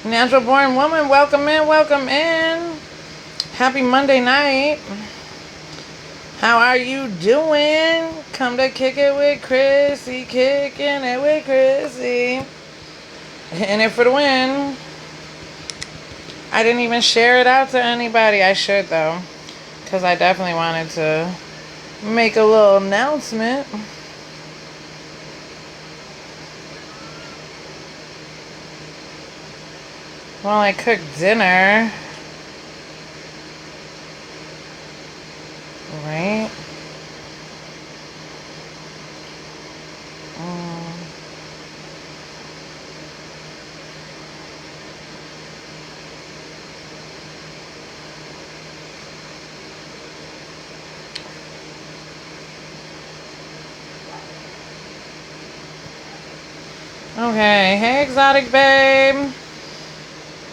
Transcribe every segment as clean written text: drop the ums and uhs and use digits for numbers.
Natural born woman, welcome in, welcome in. Happy Monday night. How are you doing? Come to kick it with Krissy, kicking it with Krissy. Hitting it for the win. I didn't even share it out to anybody. I should though, because I definitely wanted to make a little announcement. While I cook dinner. Right? Okay. Hey, exotic babe.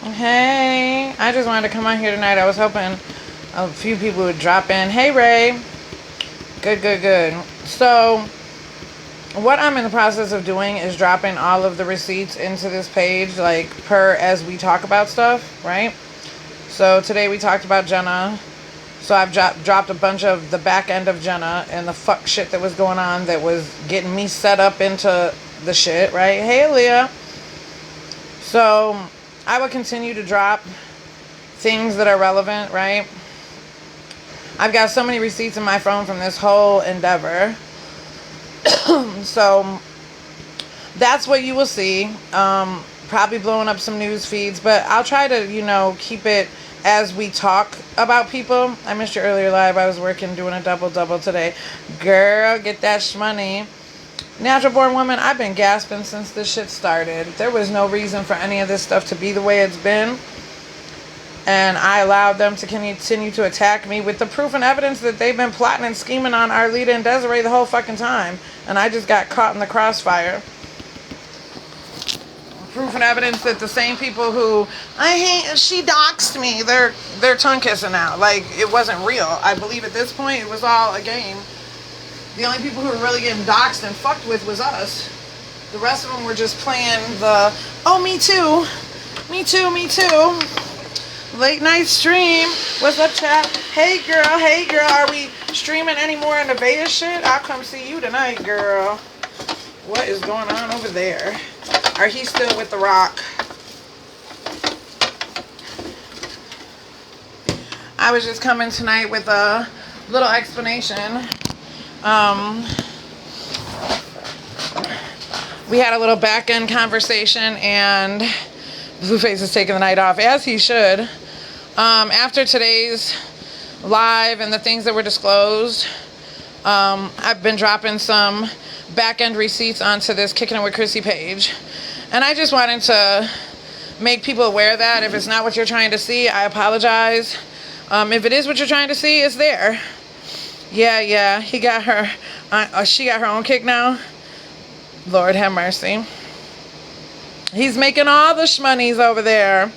Hey. I just wanted to come on here tonight. I was hoping a few people would drop in. Hey, Ray. Good. So, what I'm in the process of doing is dropping all of the receipts into this page, like per as we talk about stuff, right? So today we talked about Jenna. So I've dropped a bunch of the back end of Jenna and the fuck shit that was going on that was getting me set up into the shit, right? Hey, Leah. So I will continue to drop things that are relevant, right? I've got so many receipts in my phone from this whole endeavor. So that's what you will see. Probably blowing up some news feeds, but I'll try to, keep it as we talk about people. I missed your earlier live. I was working doing a double today. Girl, get that shmoney. Natural born woman, I've been gasping since this shit started. There was no reason for any of this stuff to be the way it's been. And I allowed them to continue to attack me with the proof and evidence that they've been plotting and scheming on Arlita and Desiree the whole fucking time. And I just got caught in the crossfire. Proof and evidence that the same people who she doxed me, they're tongue kissing now. Like, it wasn't real. I believe at this point it was all a game. The only people who were really getting doxed and fucked with was us. The rest of them were just playing the, oh, me too. Late night stream. What's up, chat? Hey, girl. Are we streaming any more in the Vegas shit? I'll come see you tonight, girl. What is going on over there? Are he still with The Rock? I was just coming tonight with a little explanation. We had a little back end conversation, and Blueface is taking the night off, as he should. After today's live and the things that were disclosed, I've been dropping some back end receipts onto this Kicking It With Krissy page. And I just wanted to make people aware that if it's not what you're trying to see, I apologize. If it is what you're trying to see, it's there. Yeah, he got her, she got her own kick now. Lord have mercy. He's making all the shmonies over there.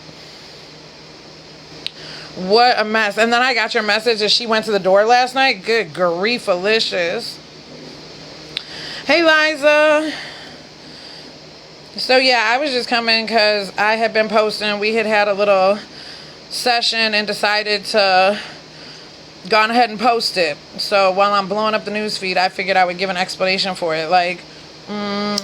What a mess. And then I got your message that she went to the door last night. Good grief-alicious. Hey, Liza. So, yeah, I was just coming because I had been posting. We had a little session and decided to go on ahead and post it. So, while I'm blowing up the news feed, I figured I would give an explanation for it. Like, I'm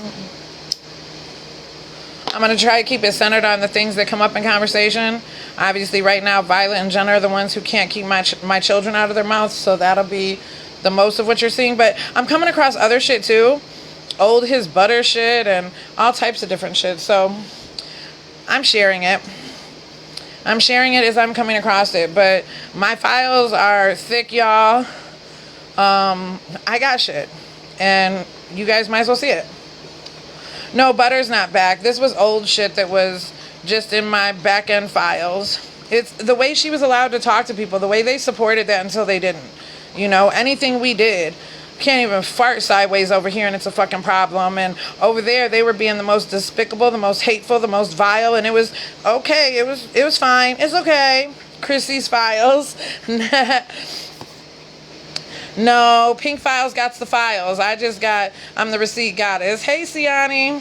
going to try to keep it centered on the things that come up in conversation. Obviously, right now, Violet and Jenna are the ones who can't keep my children out of their mouths, so that'll be the most of what you're seeing. But I'm coming across other shit, too. Old his butter shit and all types of different shit. So I'm sharing it. I'm sharing it as I'm coming across it. But my files are thick, y'all. I got shit. And you guys might as well see it. No, Butter's not back. This was old shit that was just in my back end files. It's the way she was allowed to talk to people, the way they supported that until they didn't. Anything we did. Can't even fart sideways over here and it's a fucking problem. And over there they were being the most despicable, the most hateful, the most vile, and it was okay. It was fine. It's okay. Krissy's files. No, Pink Files got the files. I'm the receipt goddess. Hey, Siani.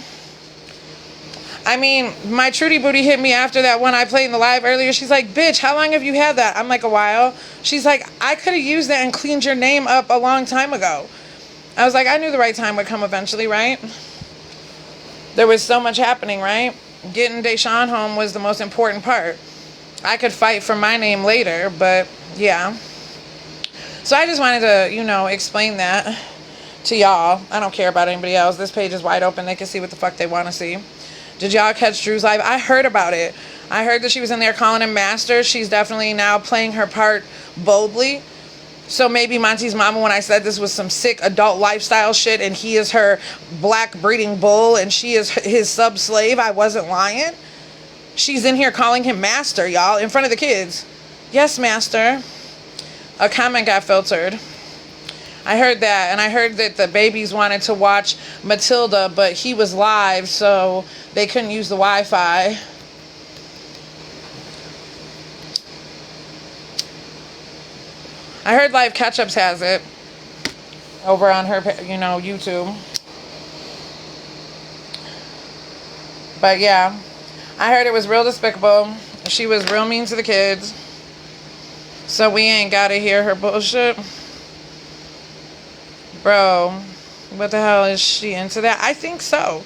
I mean, my Trudy Booty hit me after that one I played in the live earlier. She's like, bitch, how long have you had that? I'm like, a while. She's like, I could have used that and cleaned your name up a long time ago. I was like, I knew the right time would come eventually, right? There was so much happening, right? Getting Deshaun home was the most important part. I could fight for my name later, but yeah. So I just wanted to, explain that to y'all. I don't care about anybody else. This page is wide open. They can see what the fuck they want to see. Did y'all catch Drew's live? I heard about it. I heard that she was in there calling him master. She's definitely now playing her part boldly. So maybe Monty's mama, when I said this was some sick adult lifestyle shit and he is her black breeding bull and she is his sub-slave, I wasn't lying. She's in here calling him master, y'all, in front of the kids. Yes, master. A comment got filtered. I heard that, and I heard that the babies wanted to watch Matilda, but he was live, so they couldn't use the Wi-Fi. I heard Live Catch-Ups has it over on her, YouTube. But yeah, I heard it was real despicable. She was real mean to the kids. So we ain't gotta hear her bullshit. Bro, what the hell is she into that? I think so.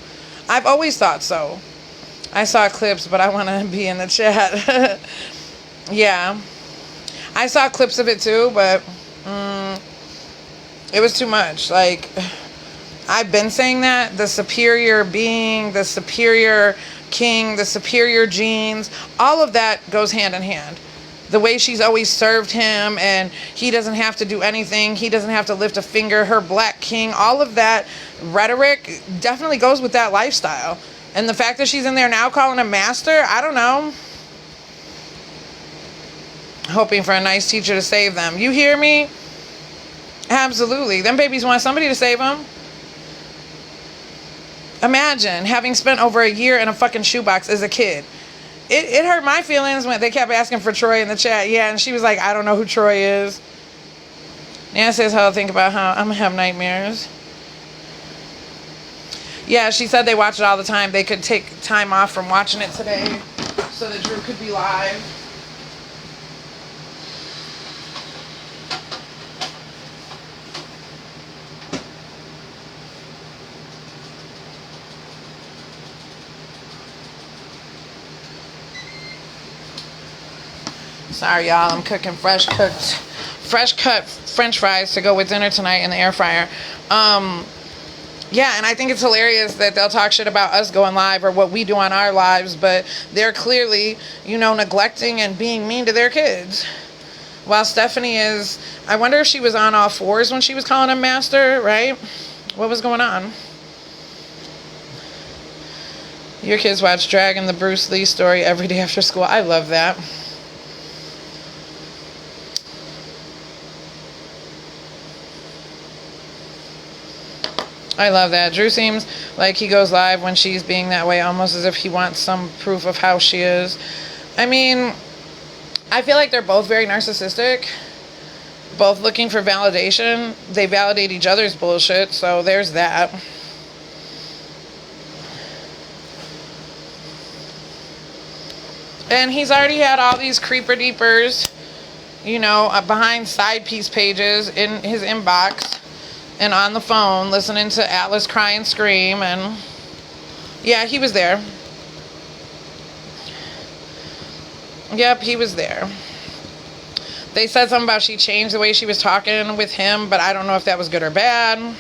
I've always thought so. I saw clips, but I want to be in the chat. Yeah. I saw clips of it too, but it was too much. Like, I've been saying that. The superior being, the superior king, the superior genes, all of that goes hand in hand. The way she's always served him and he doesn't have to do anything. He doesn't have to lift a finger. Her black king, all of that rhetoric definitely goes with that lifestyle. And the fact that she's in there now calling him master, I don't know. Hoping for a nice teacher to save them. You hear me? Absolutely. Them babies want somebody to save them. Imagine having spent over a year in a fucking shoebox as a kid. It hurt my feelings when they kept asking for Troy in the chat. Yeah, and she was like, I don't know who Troy is. Nan says, how I think about how I'm going to have nightmares. Yeah, she said they watch it all the time. They could take time off from watching it today so that Drew could be live. Sorry, y'all. I'm cooking fresh cut French fries to go with dinner tonight in the air fryer. Yeah, and I think it's hilarious that they'll talk shit about us going live or what we do on our lives, but they're clearly, neglecting and being mean to their kids. While Stephanie is, I wonder if she was on all fours when she was calling him master, right? What was going on? Your kids watch Dragon, the Bruce Lee story every day after school. I love that. I love that. Drew seems like he goes live when she's being that way, almost as if he wants some proof of how she is. I mean, I feel like they're both very narcissistic, both looking for validation. They validate each other's bullshit, so there's that. And he's already had all these creeper deepers, behind side piece pages in his inbox. And on the phone, listening to Atlas cry and scream, and yeah, he was there. Yep, he was there. They said something about she changed the way she was talking with him, but I don't know if that was good or bad.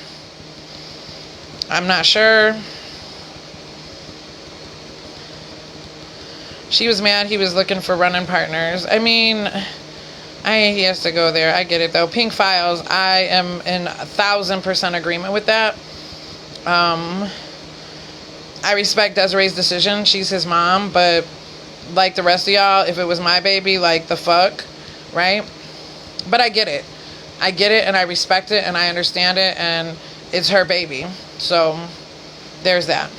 I'm not sure. She was mad he was looking for running partners. I mean, he has to go there. I get it, though. Pink Files, I am in 1,000% agreement with that. I respect Desiree's decision. She's his mom, but like the rest of y'all, if it was my baby, like, the fuck, right? But I get it. I get it, and I respect it, and I understand it, and it's her baby. So, there's that.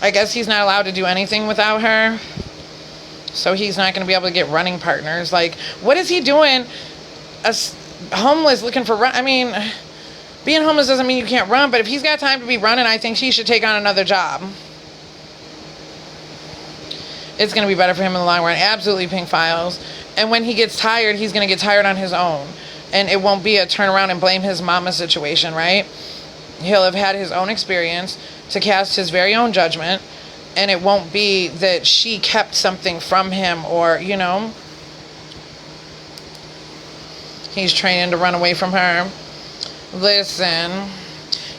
I guess he's not allowed to do anything without her. So he's not going to be able to get running partners. Like, what is he doing? Homeless looking for run. I mean, being homeless doesn't mean you can't run, but if he's got time to be running, I think he should take on another job. It's going to be better for him in the long run. Absolutely, Pink Files. And when he gets tired, he's going to get tired on his own. And it won't be a turn around and blame his mama situation, right? He'll have had his own experience to cast his very own judgment. And it won't be that she kept something from him or, you know, he's training to run away from her. Listen,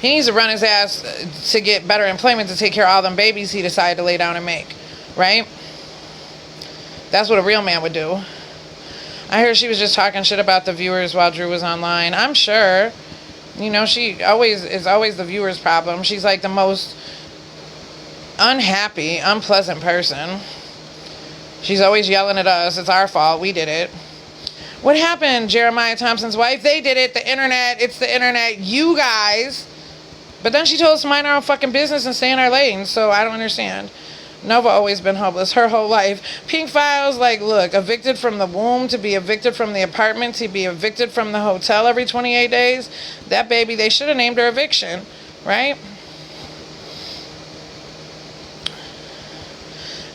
he needs to run his ass to get better employment to take care of all them babies he decided to lay down and make, right? That's what a real man would do. I heard she was just talking shit about the viewers while Drew was online. I'm sure, you know, she always is the viewer's problem. She's like the most unhappy, unpleasant person. She's always yelling at us. It's our fault. We did it. What happened, Jeremiah Thompson's wife? They did it. The internet. It's the internet. You guys. But then she told us to mind our own fucking business and stay in our lane. So I don't understand. Nova always been homeless her whole life. Pink Files, like, look, evicted from the womb, to be evicted from the apartment, to be evicted from the hotel every 28 days. That baby, they should have named her Eviction, right?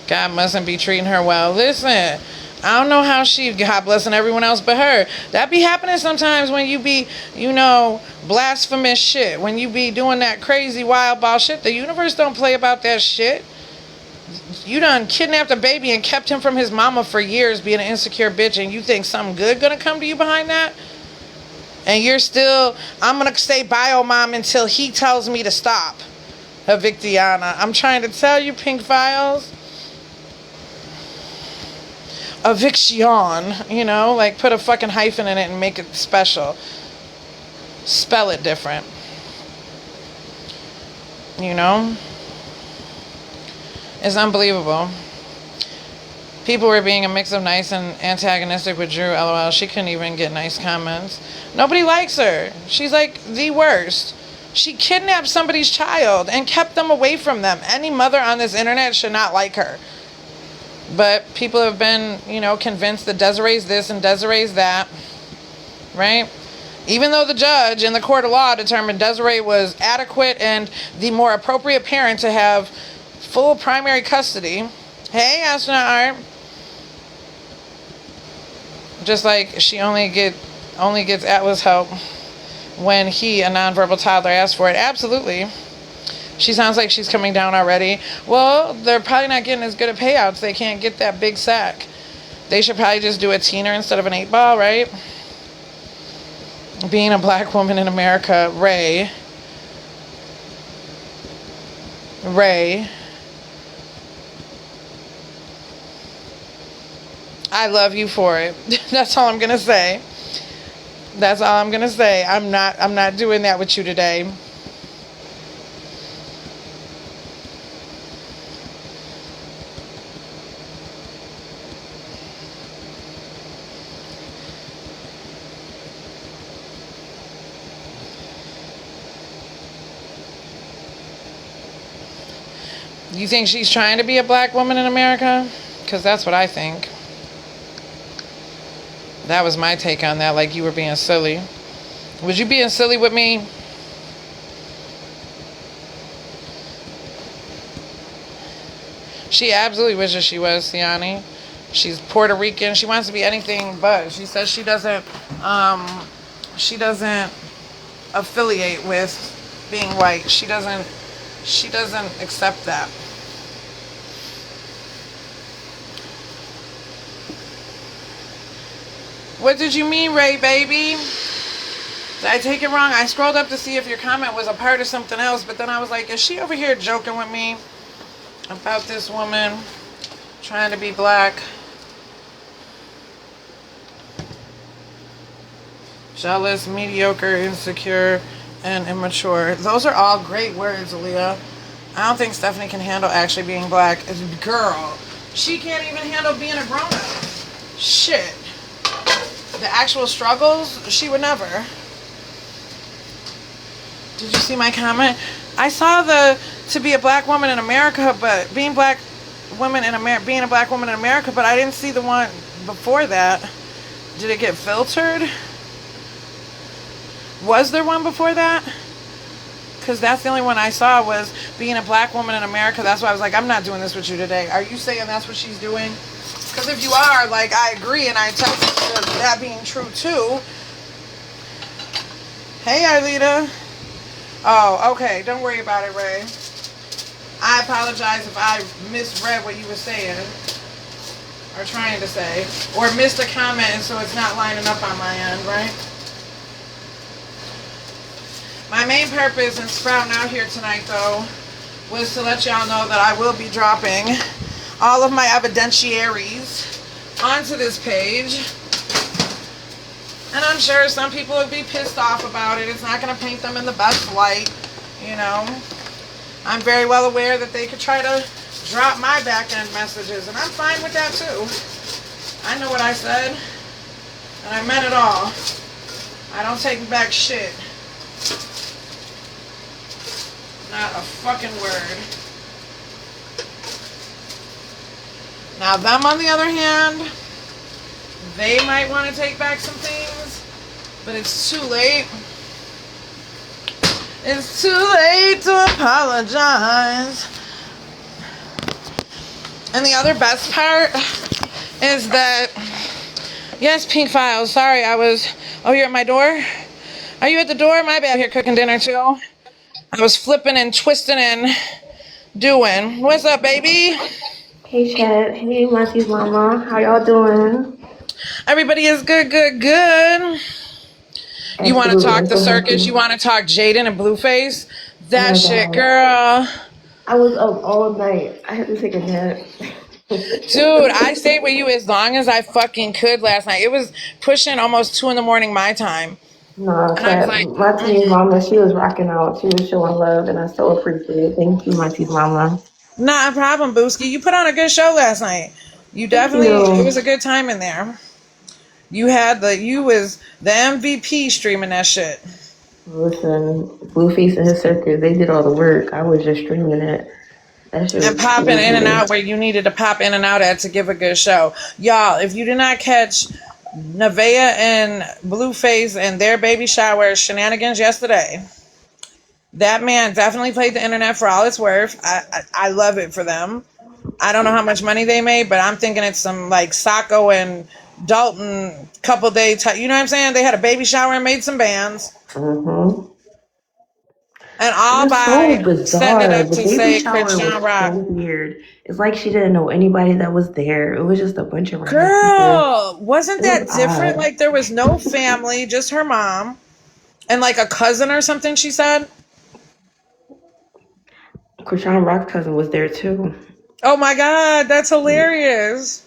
God mustn't be treating her well. Listen, I don't know how she, God blessing everyone else but her. That be happening sometimes when you be, you know, blasphemous shit. When you be doing that crazy wild ball shit. The universe don't play about that shit. You done kidnapped a baby and kept him from his mama for years being an insecure bitch, and you think something good gonna come to you behind that? And you're still, I'm gonna stay bio mom until he tells me to stop. Evictiana. I'm trying to tell you, Pink Files. Eviction, you know, like put a fucking hyphen in it and make it special. Spell it different. You know? It's unbelievable. People were being a mix of nice and antagonistic with Drew, LOL. She couldn't even get nice comments. Nobody likes her. She's like the worst. She kidnapped somebody's child and kept them away from them. Any mother on this internet should not like her. But people have been, you know, convinced that Desiree's this and Desiree's that. Right? Even though the judge in the court of law determined Desiree was adequate and the more appropriate parent to have full primary custody. Hey, Astronaut Art. Just like she only gets Atlas help when he, a nonverbal toddler, asks for it. Absolutely. She sounds like she's coming down already. Well, they're probably not getting as good at payouts. They can't get that big sack. They should probably just do a teener instead of an 8-ball, right? Being a black woman in America, Ray. I love you for it. That's all I'm gonna say. That's all I'm gonna say. I'm not doing that with you today. You think she's trying to be a black woman in America? Because that's what I think. That was my take on that, like you were being silly. Was you being silly with me? She absolutely wishes she was, Siani. She's Puerto Rican. She wants to be anything but. She says she doesn't affiliate with being white. She doesn't accept that. What did you mean, Ray, baby? Did I take it wrong? I scrolled up to see if your comment was a part of something else, but then I was like, is she over here joking with me about this woman trying to be black? Jealous, mediocre, insecure, and immature. Those are all great words, Aaliyah. I don't think Stephanie can handle actually being black. Girl, she can't even handle being a grown-up. Shit. The actual struggles, she would never. Did you see my comment? I saw the to be a black woman in America, but being a black woman in America, but I didn't see the one before that. Did it get filtered? Was there one before that? Because that's the only one I saw was being a black woman in America. That's why I was like, I'm not doing this with you today. Are you saying that's what she's doing? Because if you are, like, I agree, and I attest to that being true, too. Hey, Arlita. Oh, okay. Don't worry about it, Ray. I apologize if I misread what you were saying or trying to say, or missed a comment, and so it's not lining up on my end, right? My main purpose in sprouting out here tonight, though, was to let y'all know that I will be dropping all of my evidentiaries onto this page. And I'm sure some people would be pissed off about it. It's not going to paint them in the best light, you know. I'm very well aware that they could try to drop my back-end messages, and I'm fine with that, too. I know what I said, and I meant it all. I don't take back shit. Not a fucking word. Now them, on the other hand, they might want to take back some things, but it's too late. It's too late to apologize. And the other best part is that, yes, Pink Files, sorry, oh, you're at my door? Are you at the door? My bad, here cooking dinner too. I was flipping and twisting and doing. What's up, baby? Hey, Chad. Hey, Monty's mama. How y'all doing? Everybody is good, good, good. You want to talk the circus? You want to talk Jaden and Blueface? That shit, girl. I was up all night. I had to take a nap. Dude, I stayed with you as long as I fucking could last night. It was pushing almost 2 a.m. my time. No, And I was Chad, like, Monty's mama, she was rocking out. She was showing love, and I so appreciate it. Thank you, Monty's mama. not a problem, Booski. You put on a good show last night. You definitely, it was a good time in there. You was the MVP streaming that shit. Listen, Blueface and his circus, they did all the work. I was just streaming it. That shit and popping in and out where you needed to pop in and out at to give a good show. Y'all, if you did not catch Nevaeh and Blueface and their baby shower shenanigans yesterday, that man definitely played the internet for all it's worth. I love it for them. I don't know how much money they made, but I'm thinking it's some like Sacco and Dalton couple day type. You know what I'm saying? They had a baby shower and made some bands. Mm-hmm. And all by so bizarre. setting it up The to baby say shower Kristen was Rock. so weird. It's like she didn't know anybody that was there. It was just a bunch of random Girl, people. wasn't that different? Like there was no family, just her mom and like a cousin or something, she said. Krishan Rock's cousin was there too. Oh my God, that's hilarious.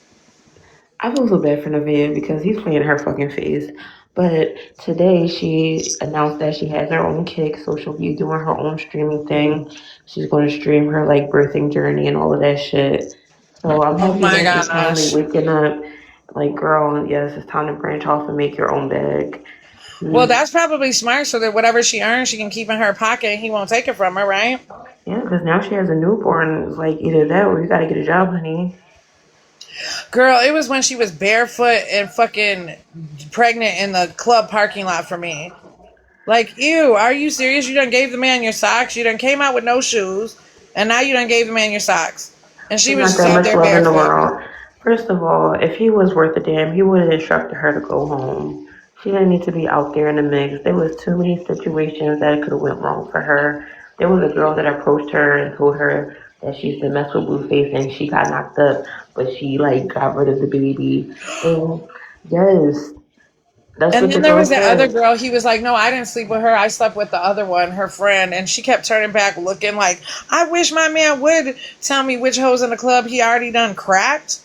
I feel so bad for Nevaeh because he's playing her fucking face. But today she announced that she has her own kick, so she'll be doing her own streaming thing. She's going to stream her like birthing journey and all of that shit. So I'm happy that she's finally waking up. Like, girl, yes, it's time to branch off and make your own bag. Well, that's probably smart so that whatever she earns, she can keep in her pocket and he won't take it from her, right? Yeah, because now she has a newborn. It's like either that or you got to get a job, honey. Girl, it was when she was barefoot and fucking pregnant in the club parking lot for me. Like, ew, are you serious? You done gave the man your socks. You done came out with no shoes. And now you done gave the man your socks. And she was just out there barefoot. In the world. First of all, if he was worth a damn, he would have instructed her to go home. She didn't need to be out there in the mix. There was too many situations that could have went wrong for her. There was a girl that approached her and told her that she's been messed with Blueface and she got knocked up, but she like got rid of the baby. And yes. And then there was that other girl. He was like, no, I didn't sleep with her. I slept with the other one, her friend. And she kept turning back looking like, I wish my man would tell me which hoes in the club he already done cracked.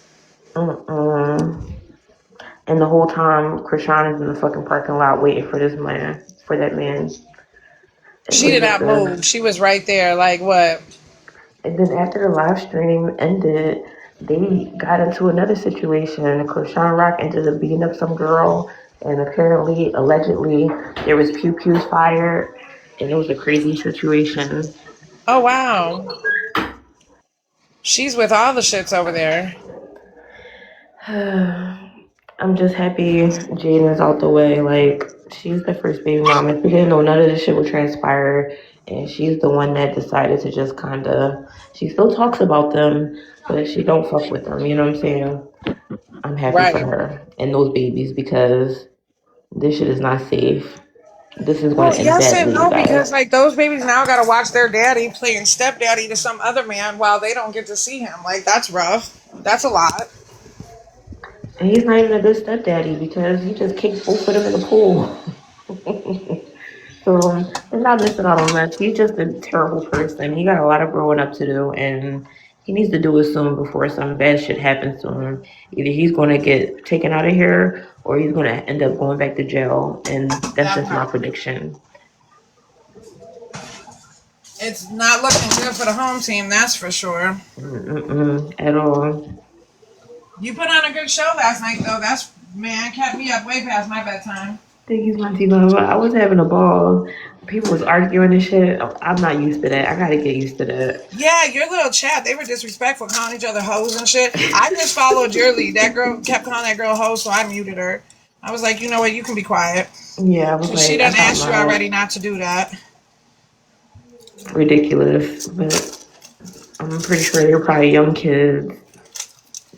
And the whole time, Krishan is in the fucking parking lot waiting for that man. She did not move. She was right there, like what? And then after the live stream ended, they got into another situation. Krishan Rock ended up beating up some girl, and apparently, allegedly, there was pew-pews fired, and it was a crazy situation. Oh, wow. She's with all the shits over there. I'm just happy Jaden is out the way. Like, She's the first baby mama. She didn't know none of this shit would transpire, and she's the one that decided to just kind of. She still talks about them, but she don't fuck with them. You know what I'm saying? I'm happy for Right. her and those babies because this shit is not safe. This is going Well, to end yes and badly, you no, because guys. like those babies now got to watch their daddy playing stepdaddy to some other man while they don't get to see him. Like that's rough. That's a lot. And he's not even a good stepdaddy because he just kicked both of them in the pool. So they're not missing out on much. He's just a terrible person. He got a lot of growing up to do, and he needs to do it soon before some bad shit happens to him. Either he's going to get taken out of here, or he's going to end up going back to jail, and that's That just my part. prediction. It's not looking good for the home team, that's for sure. Mm-mm, at all. You put on a good show last night, though. That's man kept me up way past my bedtime. Thank you, my T-Love. I was having a ball. People was arguing and shit. I'm not used to that. I gotta get used to that. Yeah, your little chat, they were disrespectful, calling each other hoes and shit. I just followed your lead. That girl kept calling that girl hoe, so I muted her. I was like, you know what, you can be quiet. Yeah, I was She like, I done thought asked you not already not to do that. ridiculous, but I'm pretty sure they're probably young kids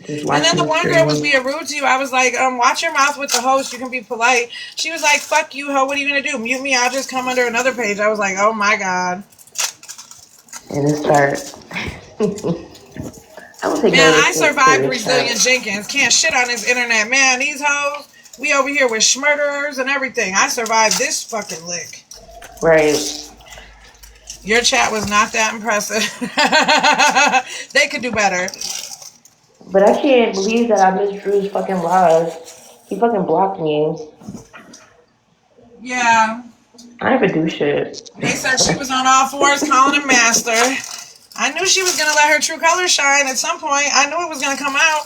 just And then watching the the one girl was stream. being rude to you. I was like, watch your mouth with the host. You can be polite. She was like, fuck you, hoe. What are you going to do? Mute me? I'll just come under another page. I was like, oh my God. And it start. I would take Man, no I survived serious Brazilian chat. Jenkins. Can't shit on this internet. Man, these hoes, we over here with schmurderers and everything. I survived this fucking lick. Right. Your chat was not that impressive. They could do better. But I can't believe that I missed Drew's fucking live. He fucking blocked me. Yeah. I never do shit. They said she was on all fours calling him master. I knew she was going to let her true colors shine at some point. I knew it was going to come out.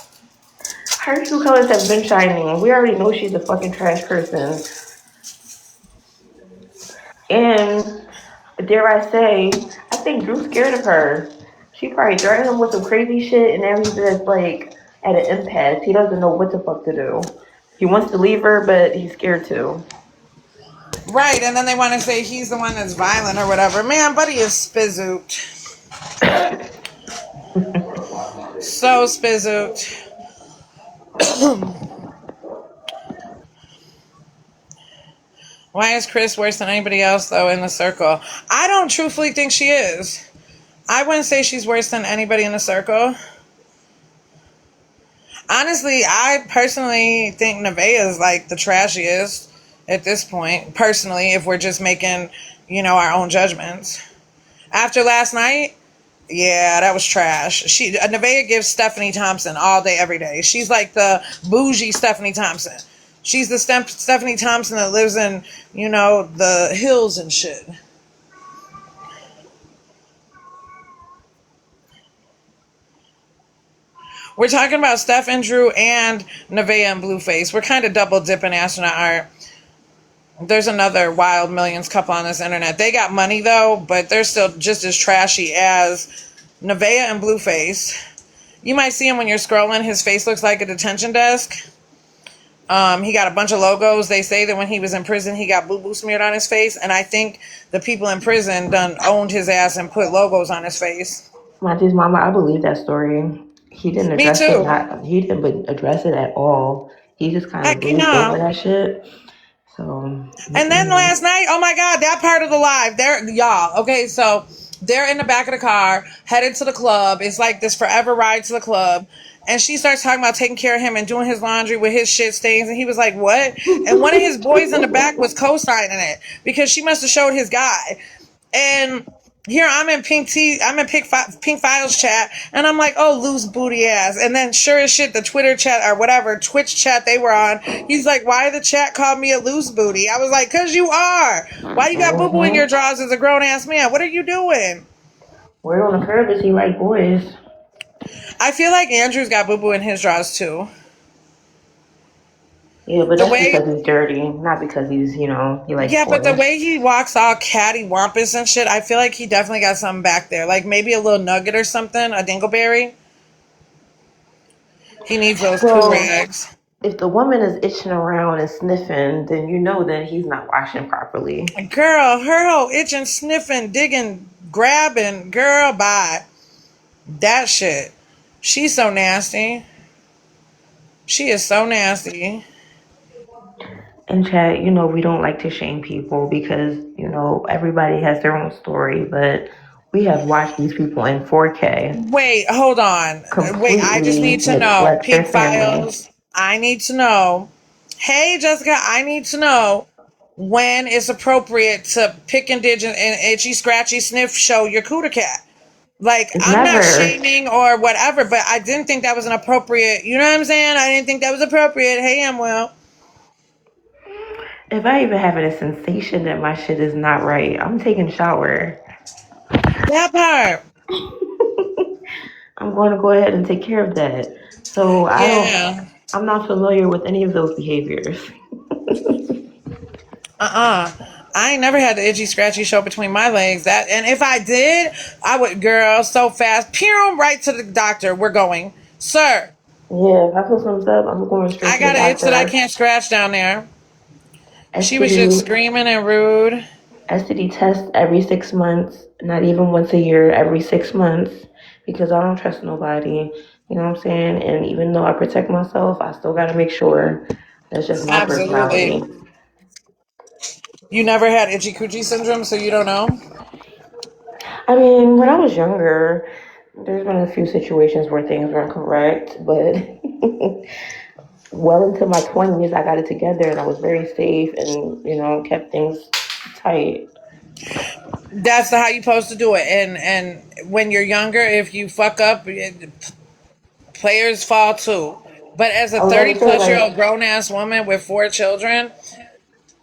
Her true colors have been shining. We already know she's a fucking trash person. And dare I say, I think Drew's scared of her. She probably threatened him with some crazy shit, and now he's just like at an impasse. He doesn't know what the fuck to do. He wants to leave her, but he's scared to. Right, and then they want to say he's the one that's violent or whatever. Man, buddy is spizzooked. So spizzooked. Why is Chris worse than anybody else, though, in the circle? I don't truthfully think she is. I wouldn't say she's worse than anybody in the circle. Honestly, I personally think Nevaeh is like the trashiest at this point. Personally, if we're just making, our own judgments. After last night, yeah, that was trash. Nevaeh gives Stephanie Thompson all day, every day. She's like the bougie Stephanie Thompson. She's the Stephanie Thompson that lives in, the hills and shit. We're talking about Steph and Drew and Nevaeh and Blueface. We're kind of double dipping astronaut art. There's another Wild Millions couple on this internet. They got money though, but they're still just as trashy as Nevaeh and Blueface. You might see him when you're scrolling. His face looks like a detention desk. He got a bunch of logos. They say that when he was in prison, he got boo-boo smeared on his face. And I think the people in prison done owned his ass and put logos on his face. Monty's mama, I believe that story. He didn't Me address it. too. He didn't address it at all. He just kind of Heck, glazed over that shit. So, And then last night, oh my God, that part of the live, y'all. Okay, so they're in the back of the car, headed to the club. It's like this forever ride to the club. And she starts talking about taking care of him and doing his laundry with his shit stains. And he was like, what? And one of his boys in the back was co-signing it because she must have showed his guy. And here I'm in Pink Files chat, and I'm like, oh, loose booty ass. And then sure as shit, the Twitter chat or whatever, Twitch chat they were on, he's like, why the chat called me a loose booty? I was like, cause you are. Why you got boo-boo in your drawers as a grown-ass man? What are you doing? word on the curb is he like boys. I feel like Andrew's got boo-boo in his drawers too. Yeah, but The that's way because he's dirty, not because he's, he likes Yeah, but the boys. way he walks all catty wampus and shit, I feel like he definitely got something back there. Like maybe a little nugget or something, a dingleberry. He needs those poo So, rags. If the woman is itching around and sniffing, then you know that he's not washing properly. Girl, her whole itching, sniffing, digging, grabbing, girl, bye. That shit. She's so nasty. She is so nasty. In chat, we don't like to shame people because, everybody has their own story, but we have watched these people in 4K Wait, hold on. Wait, I just completely need to know. neglect their Pig family. Files, I need to know. Hey, Jessica, I need to know when it's appropriate to pick and dig and itchy, scratchy, sniff show your cooter cat. Like, It's I'm not never. shaming or whatever, but I didn't think that was an appropriate, you know what I'm saying? I didn't think that was appropriate. Hey, Amwell. If I even have a sensation that my shit is not right, I'm taking a shower. That part. I'm going to go ahead and take care of that. So Yeah. I'm not familiar with any of those behaviors. I ain't never had the itchy scratchy show between my legs. That, and if I did, I would, girl, so fast. Pew, right to the doctor. We're going. Sir, Yeah, if I feel something up, I'm going straight I to the got an itch that I doctor. can't scratch down there. She was just STD, screaming and rude. STD test every 6 months, not even once a year, every 6 months, because I don't trust nobody. You know what I'm saying? And even though I protect myself, I still got to make sure. That's just my Absolutely. personality. You never had itchy coochie syndrome, so you don't know? I mean, when I was younger, there's been a few situations where things weren't correct, but well into my 20s, I got it together and I was very safe and, kept things tight. That's how you supposed to do it. And when you're younger, if you fuck up, players fall too. But as a I was 30 about to say, plus year old like, grown ass woman with 4 children,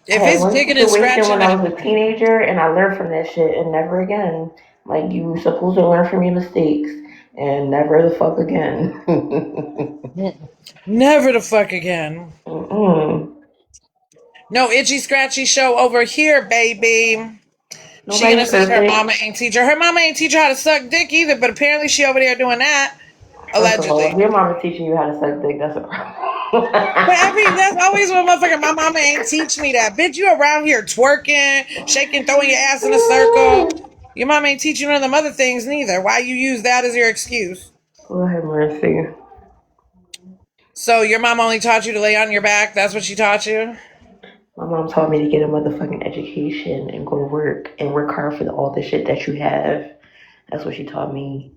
I if had it's one digging and situation scratching when I and was a teenager and I learned from that shit and never again. Like, you supposed to learn from your mistakes and never the fuck again. never the fuck again. Mm-mm. No itchy scratchy show over here, baby. She gonna Nobody's say her perfect. mama ain't teach her. Her mama ain't teach her how to suck dick either, but apparently she over there doing that. First of all, if Allegedly. your mom is teaching you how to suck dick, that's a But problem. that's always what motherfucker, my mama ain't teach me that. Bitch, you around here twerking, shaking, throwing your ass in a circle. Your mom ain't teach you none of them other things neither. Why you use that as your excuse? Lord have mercy. So your mom only taught you to lay on your back? That's what she taught you? My mom taught me to get a motherfucking education and go to work and work hard for all the shit that you have. That's what she taught me.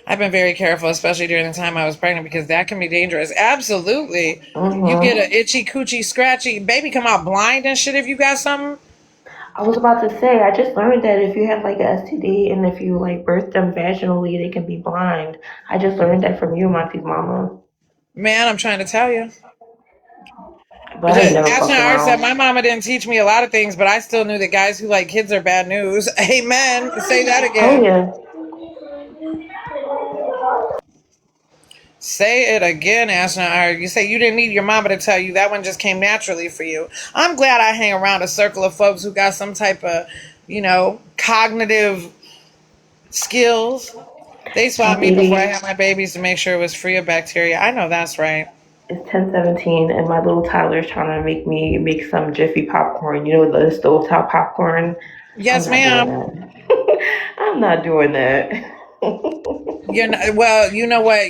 I've been very careful, especially during the time I was pregnant, because that can be dangerous. Absolutely. You get Mm-hmm. a itchy, coochie, scratchy, baby come out blind and shit if you got something. I was about to say, I just learned that if you have like a STD and if you like birth them vaginally, they can be blind. I just learned that from you, Monty's mama. Man, I'm trying to tell you. But I ain't never Ashton fucked Art said, around. my mama didn't teach me a lot of things, but I still knew that guys who like kids are bad news. Amen. Say that Oh again. yeah. Say it again, Ashton Art. You say you didn't need your mama to tell you. That one just came naturally for you. I'm glad I hang around a circle of folks who got some type of, cognitive skills. They swabbed me before I Sweetie, had my babies to make sure it was free of bacteria. I know that's right. it's 10:17 and my little toddler's trying to make me make some Jiffy popcorn. You know, the stovetop popcorn. I'm Yes, not doing ma'am. that. I'm not doing that. Well, you know what?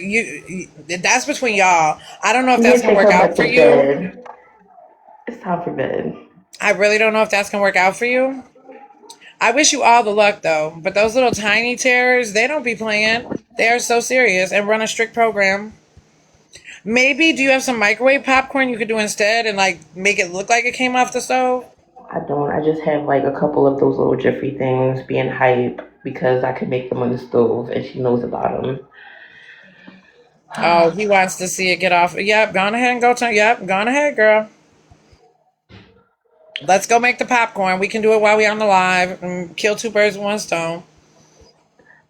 That's between y'all. I don't know if She that's needs gonna to work come out back for to you. bed. It's time for bed. I really don't know if that's gonna work out for you. I wish you all the luck though. But those little tiny terrors, they don't be playing. They are so serious and run a strict program. Maybe do you have some microwave popcorn you could do instead and like make it look like it came off the stove? I don't. I just have like a couple of those little Jiffy things being hype because I can make them on the stove and she knows about them. Oh, he wants to see it get off. Yep, gone ahead and go to. Yep, gone ahead, girl. Let's go make the popcorn. We can do it while we on the live and kill two birds with one stone.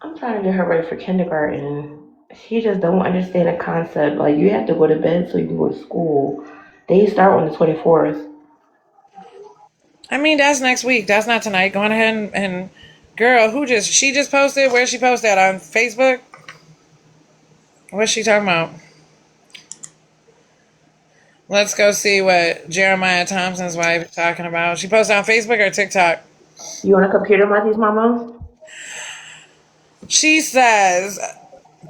I'm trying to get her ready for kindergarten. She just don't understand the concept. Like you have to go to bed so you can go to school. They start on the 24th. I mean, that's next week. That's not tonight. Go on ahead and girl, she just posted? Where she posted on Facebook? What's she talking about? Let's go see what Jeremiah Thompson's wife is talking about. She posted on Facebook or TikTok. You on a computer, Matthew's mama? She says,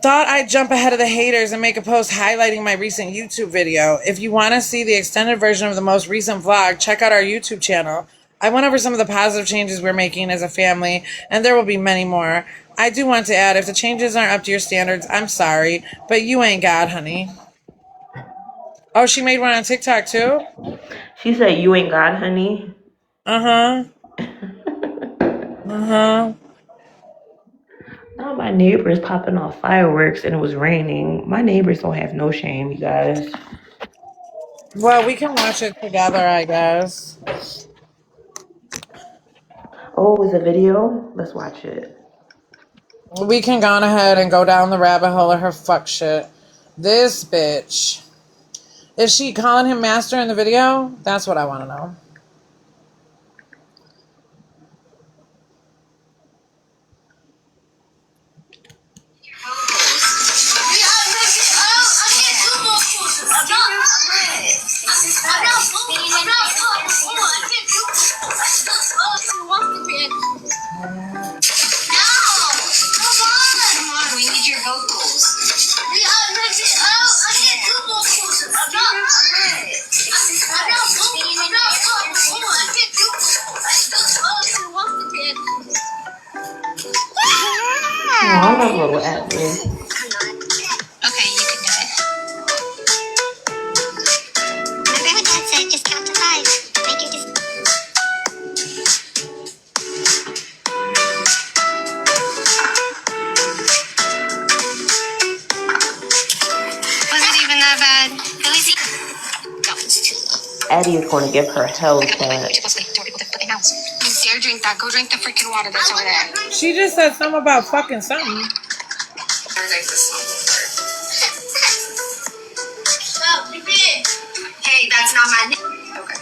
thought I'd jump ahead of the haters and make a post highlighting my recent YouTube video. If you want to see the extended version of the most recent vlog, check out our YouTube channel. I went over some of the positive changes we're making as a family, and there will be many more. I do want to add, if the changes aren't up to your standards, I'm sorry, but you ain't God, honey. Oh, she made one on TikTok too? She said, you ain't God, honey. Uh-huh. Uh-huh. Now my neighbors popping off fireworks and it was raining. My neighbors don't have no shame, you guys. Well, we can watch it together, I guess. Oh, it was a video? Let's watch it. We can go on ahead and go down the rabbit hole of her fuck shit. This bitch. Is she calling him master in the video? That's what I want to know. Oh, I love little Atlas. Okay, you can do it. Remember what Dad said, just count to 5. Make your decision. Wasn't even that bad. At least that was too low. Addie is going to give her hell I gotta put my chat. YouTube was like, tell people to put their mouths. You dare drink that, go drink the freaking water that's over there. She just said something about fucking something. Hey, that's not my name. Okay.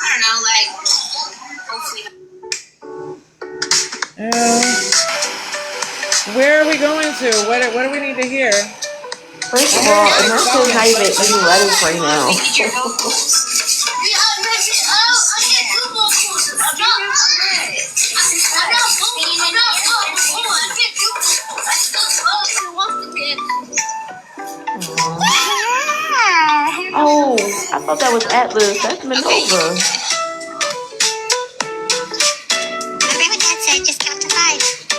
I don't know, like, hopefully. Where are we going to? What do we need to hear? First of all, America's not even eating lettuce right now. Oh, I thought that was Atlas. That's Minerva. Remember what Dad said, just count to 5.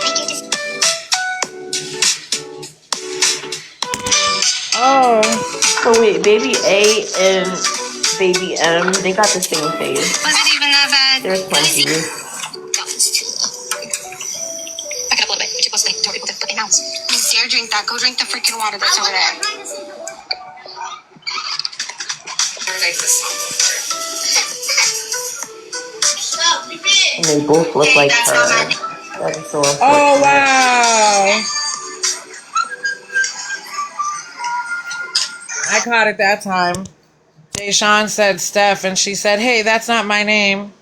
Make your decision. Oh. So wait, baby A and baby M, they got the same face. Wasn't even that bad. They're plenty. That was too low. Back it up a little bit. You're supposed to tell people to put their mouths. You dare drink that, go drink the freaking water that's over there. And they both look like her. That is so important. Oh, wow. I caught it that time. Deshawn said Steph, and she said, hey, that's not my name.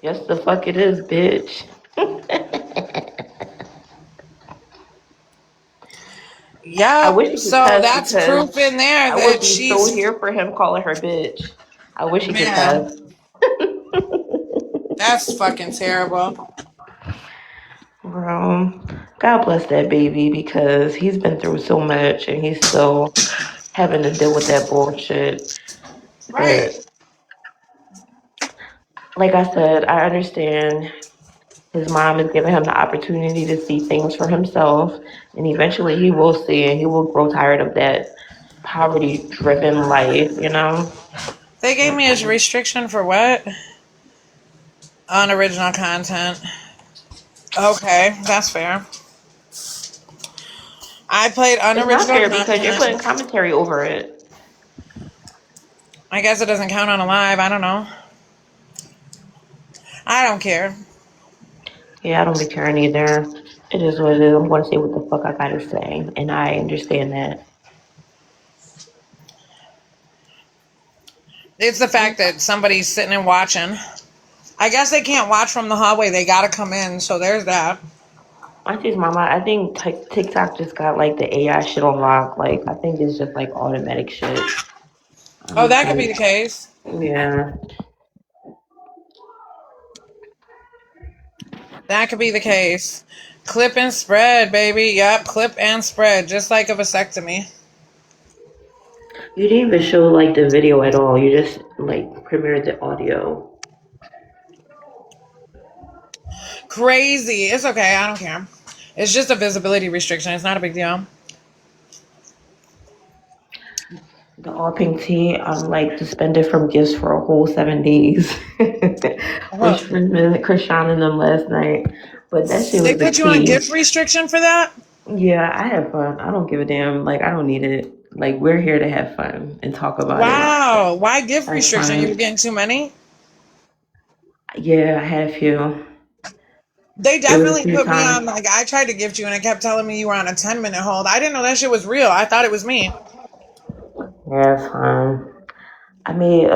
Yes, the fuck it is, bitch. I Yep. wish he could So cuss that's because proof in there I would that be she's... so here for him calling her bitch. I wish he could Man. cuss. That's fucking terrible. Bro, God bless that baby because he's been through so much and he's still having to deal with that bullshit. Right. But like I said, I understand his mom is giving him the opportunity to see things for himself, and eventually he will see and he will grow tired of that poverty driven life, you know? They gave me a restriction for what? Unoriginal content. Okay, that's fair. I played It's not unoriginal fair because you're putting content. commentary over it. I guess it doesn't count on a live. I don't know. I don't care. Yeah, I don't be caring either. It is what it is. I'm going to say what the fuck I gotta say, and I understand that. It's the fact that somebody's sitting and watching. I guess they can't watch from the hallway. They gotta come in. So there's that. Auntie's mama, I think TikTok just got like the AI shit on lock. Like, I think it's just like automatic shit. Oh, I'm that could be excited. the case. Yeah. That could be the case. Clip and spread, baby. Yep, clip and spread, just like a vasectomy. You didn't even show like the video at all. You just like premiered the audio. Crazy. It's okay. I don't care. It's just a visibility restriction. It's not a big deal. The all pink tea, I'm like suspended from gifts for a whole 7 days. Uh-huh. Was friends Krishan and them last night. But that shit They was the put you on gift tea. restriction for that? Yeah, I have fun. I don't give a damn. Like, I don't need it. Like, we're here to have fun and talk about it. Wow. Why gift That's restriction? You were fine. getting too many? Yeah, I had a few. They It was a definitely few put me on, times. like, I tried to gift you and it kept telling me you were on a 10-minute hold. I didn't know that shit was real. I thought it was me. Yeah, it's fine. I made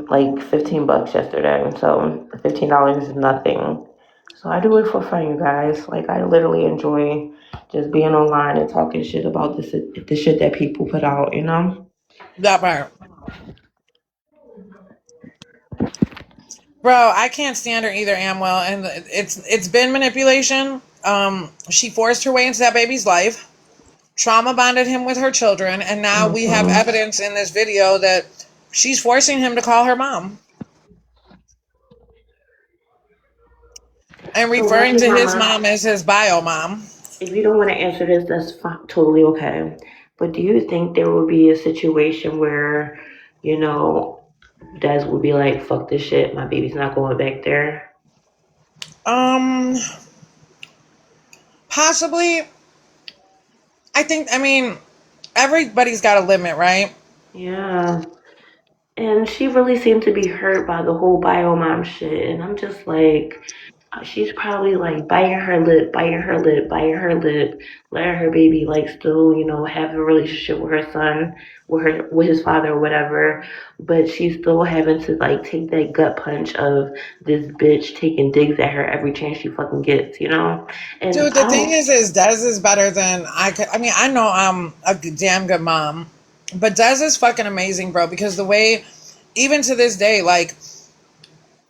like $15 yesterday, so $15 is nothing. So I do it for fun, you guys. Like I literally enjoy just being online and talking shit about the shit that people put out, you know? That part. Bro, I can't stand her either, Amwell, and it's been manipulation. She forced her way into that baby's life, trauma bonded him with her children, and now we have Hmm. evidence in this video that she's forcing him to call her mom and So referring Auntie to his Mama, mom as his bio mom. if you don't want to answer this, that's totally okay. But do you think there would be a situation where, you know, dads would be like, "Fuck this shit, my baby's not going back there"? Um, Possibly. I mean, everybody's got a limit, right? Yeah. And she really seemed to be hurt by the whole bio mom shit. And I'm just like, she's probably like biting her lip, biting her lip, biting her lip, letting her baby like still, you know, have a relationship with her son, with his father or whatever. But she's still having to like take that gut punch of this bitch taking digs at her every chance she fucking gets, you know? And Dude, the I thing don't, is Des is better than I could. I mean, I know I'm a damn good mom, but Des is fucking amazing, bro. Because the way, even to this day, like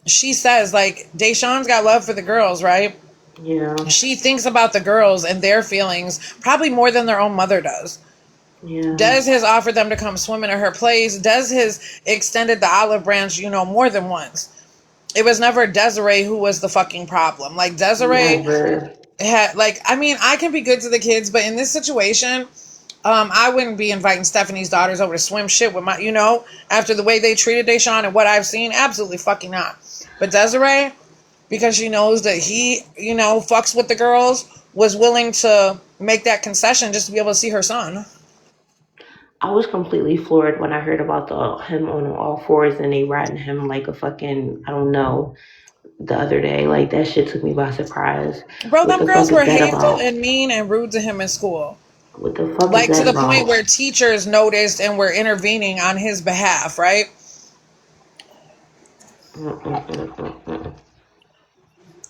she says, like Deshawn's got love for the girls, right? yeah, She thinks about the girls and their feelings probably more than their own mother does. yeah, Des has offered them to come swimming at her place. Des has extended the olive branch, more than once. It was never Desiree who was the fucking problem. Like Desiree never. had, like, I mean, I can be good to the kids, but in this situation, I wouldn't be inviting Stephanie's daughters over to swim shit with my, after the way they treated Deshawn and what I've seen, absolutely fucking not. But Desiree, because she knows that he, fucks with the girls, was willing to make that concession just to be able to see her son. I was completely floored when I heard about the him on all fours and they riding him like a fucking I don't know the other day. Like that shit took me by surprise. Bro, What them the girls fuck is were that hateful about? and mean and rude to him in school. What the fuck is Like to that the point about? where teachers noticed and were intervening on his behalf, right? Mm-mm-mm-mm-mm.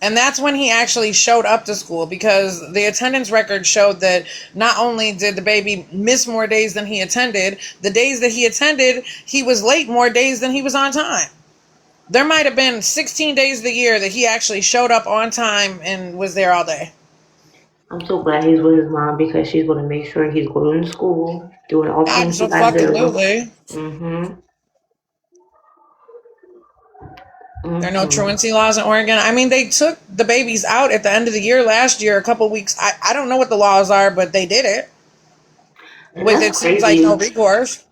And that's when he actually showed up to school because the attendance record showed that not only did the baby miss more days than he attended, the days that he attended, he was late more days than he was on time. There might have been 16 days of the year that he actually showed up on time and was there all day. I'm so glad he's with his mom because she's gonna make sure he's going to school, doing all the things he gotta do. Absolutely. Mm-hmm. There are no Mm-hmm. truancy laws in Oregon. I mean, they took the babies out at the end of the year last year, a couple weeks. I don't know what the laws are, but they did it And with, that's it seems like, no crazy recourse.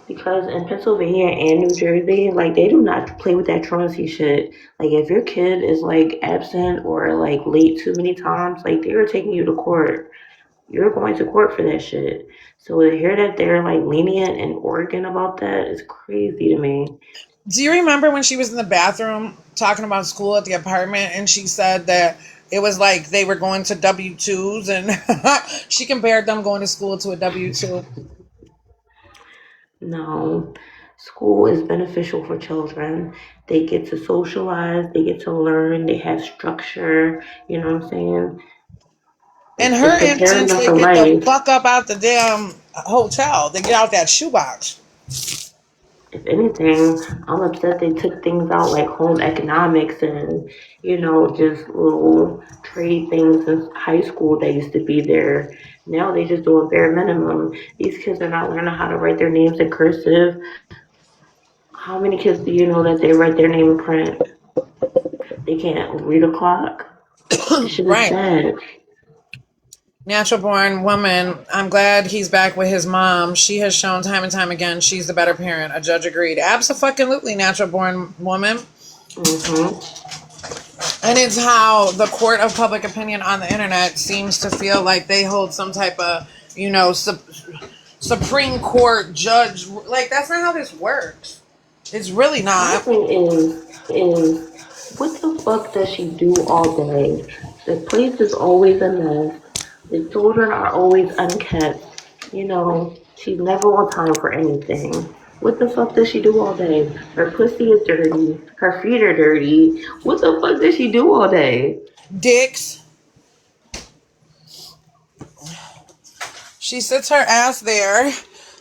because in Pennsylvania and New Jersey, like they do not play with that truancy shit. Like if your kid is like absent or like late too many times, like they're taking you to court. You're going to court for that shit. So to hear that they're like lenient in Oregon about that is crazy to me. Do you remember when she was in the bathroom talking about school at the apartment and she said that it was like they were going to W-2s and she compared them going to school to a W-2? No. School is beneficial for children. They get to socialize, they get to learn, they have structure, you know what I'm saying? And It's her preparing intent them to for get the life. fuck up out the damn hotel, to get out that shoebox. If anything, I'm upset they took things out like home economics and, just little trade things in high school that used to be there. Now they just doing bare minimum. These kids are not learning how to write their names in cursive. How many kids do you know that they write their name in print? They can't read a clock. This shit is Right. sad. Natural born woman. I'm glad he's back with his mom. She has shown time and time again she's the better parent. A judge agreed. Absolutely, natural born woman. Mm-hmm. And it's how the court of public opinion on the internet seems to feel like they hold some type of, Supreme Court judge. Like, that's not how this works. It's really My not. thing is what the fuck does she do all day? The place is always a mess. The children are always unkept. She's never on time for anything. What the fuck does she do all day? Her pussy is dirty. Her feet are dirty. What the fuck does she do all day? Dicks. She sits her ass there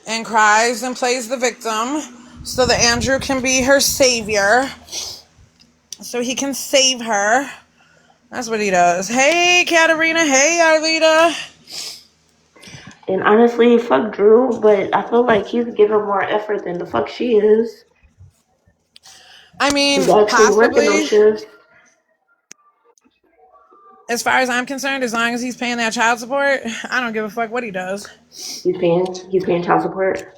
and cries and plays the victim so that Andrew can be her savior. So he can save her. That's what he does. Hey, Katarina. Hey, Arlita. And honestly, fuck Drew, but I feel like he's giving more effort than the fuck she is. I He's mean, actually working those possibly. shifts. As far as I'm concerned, as long as he's paying that child support, I don't give a fuck what he does. He's paying child support.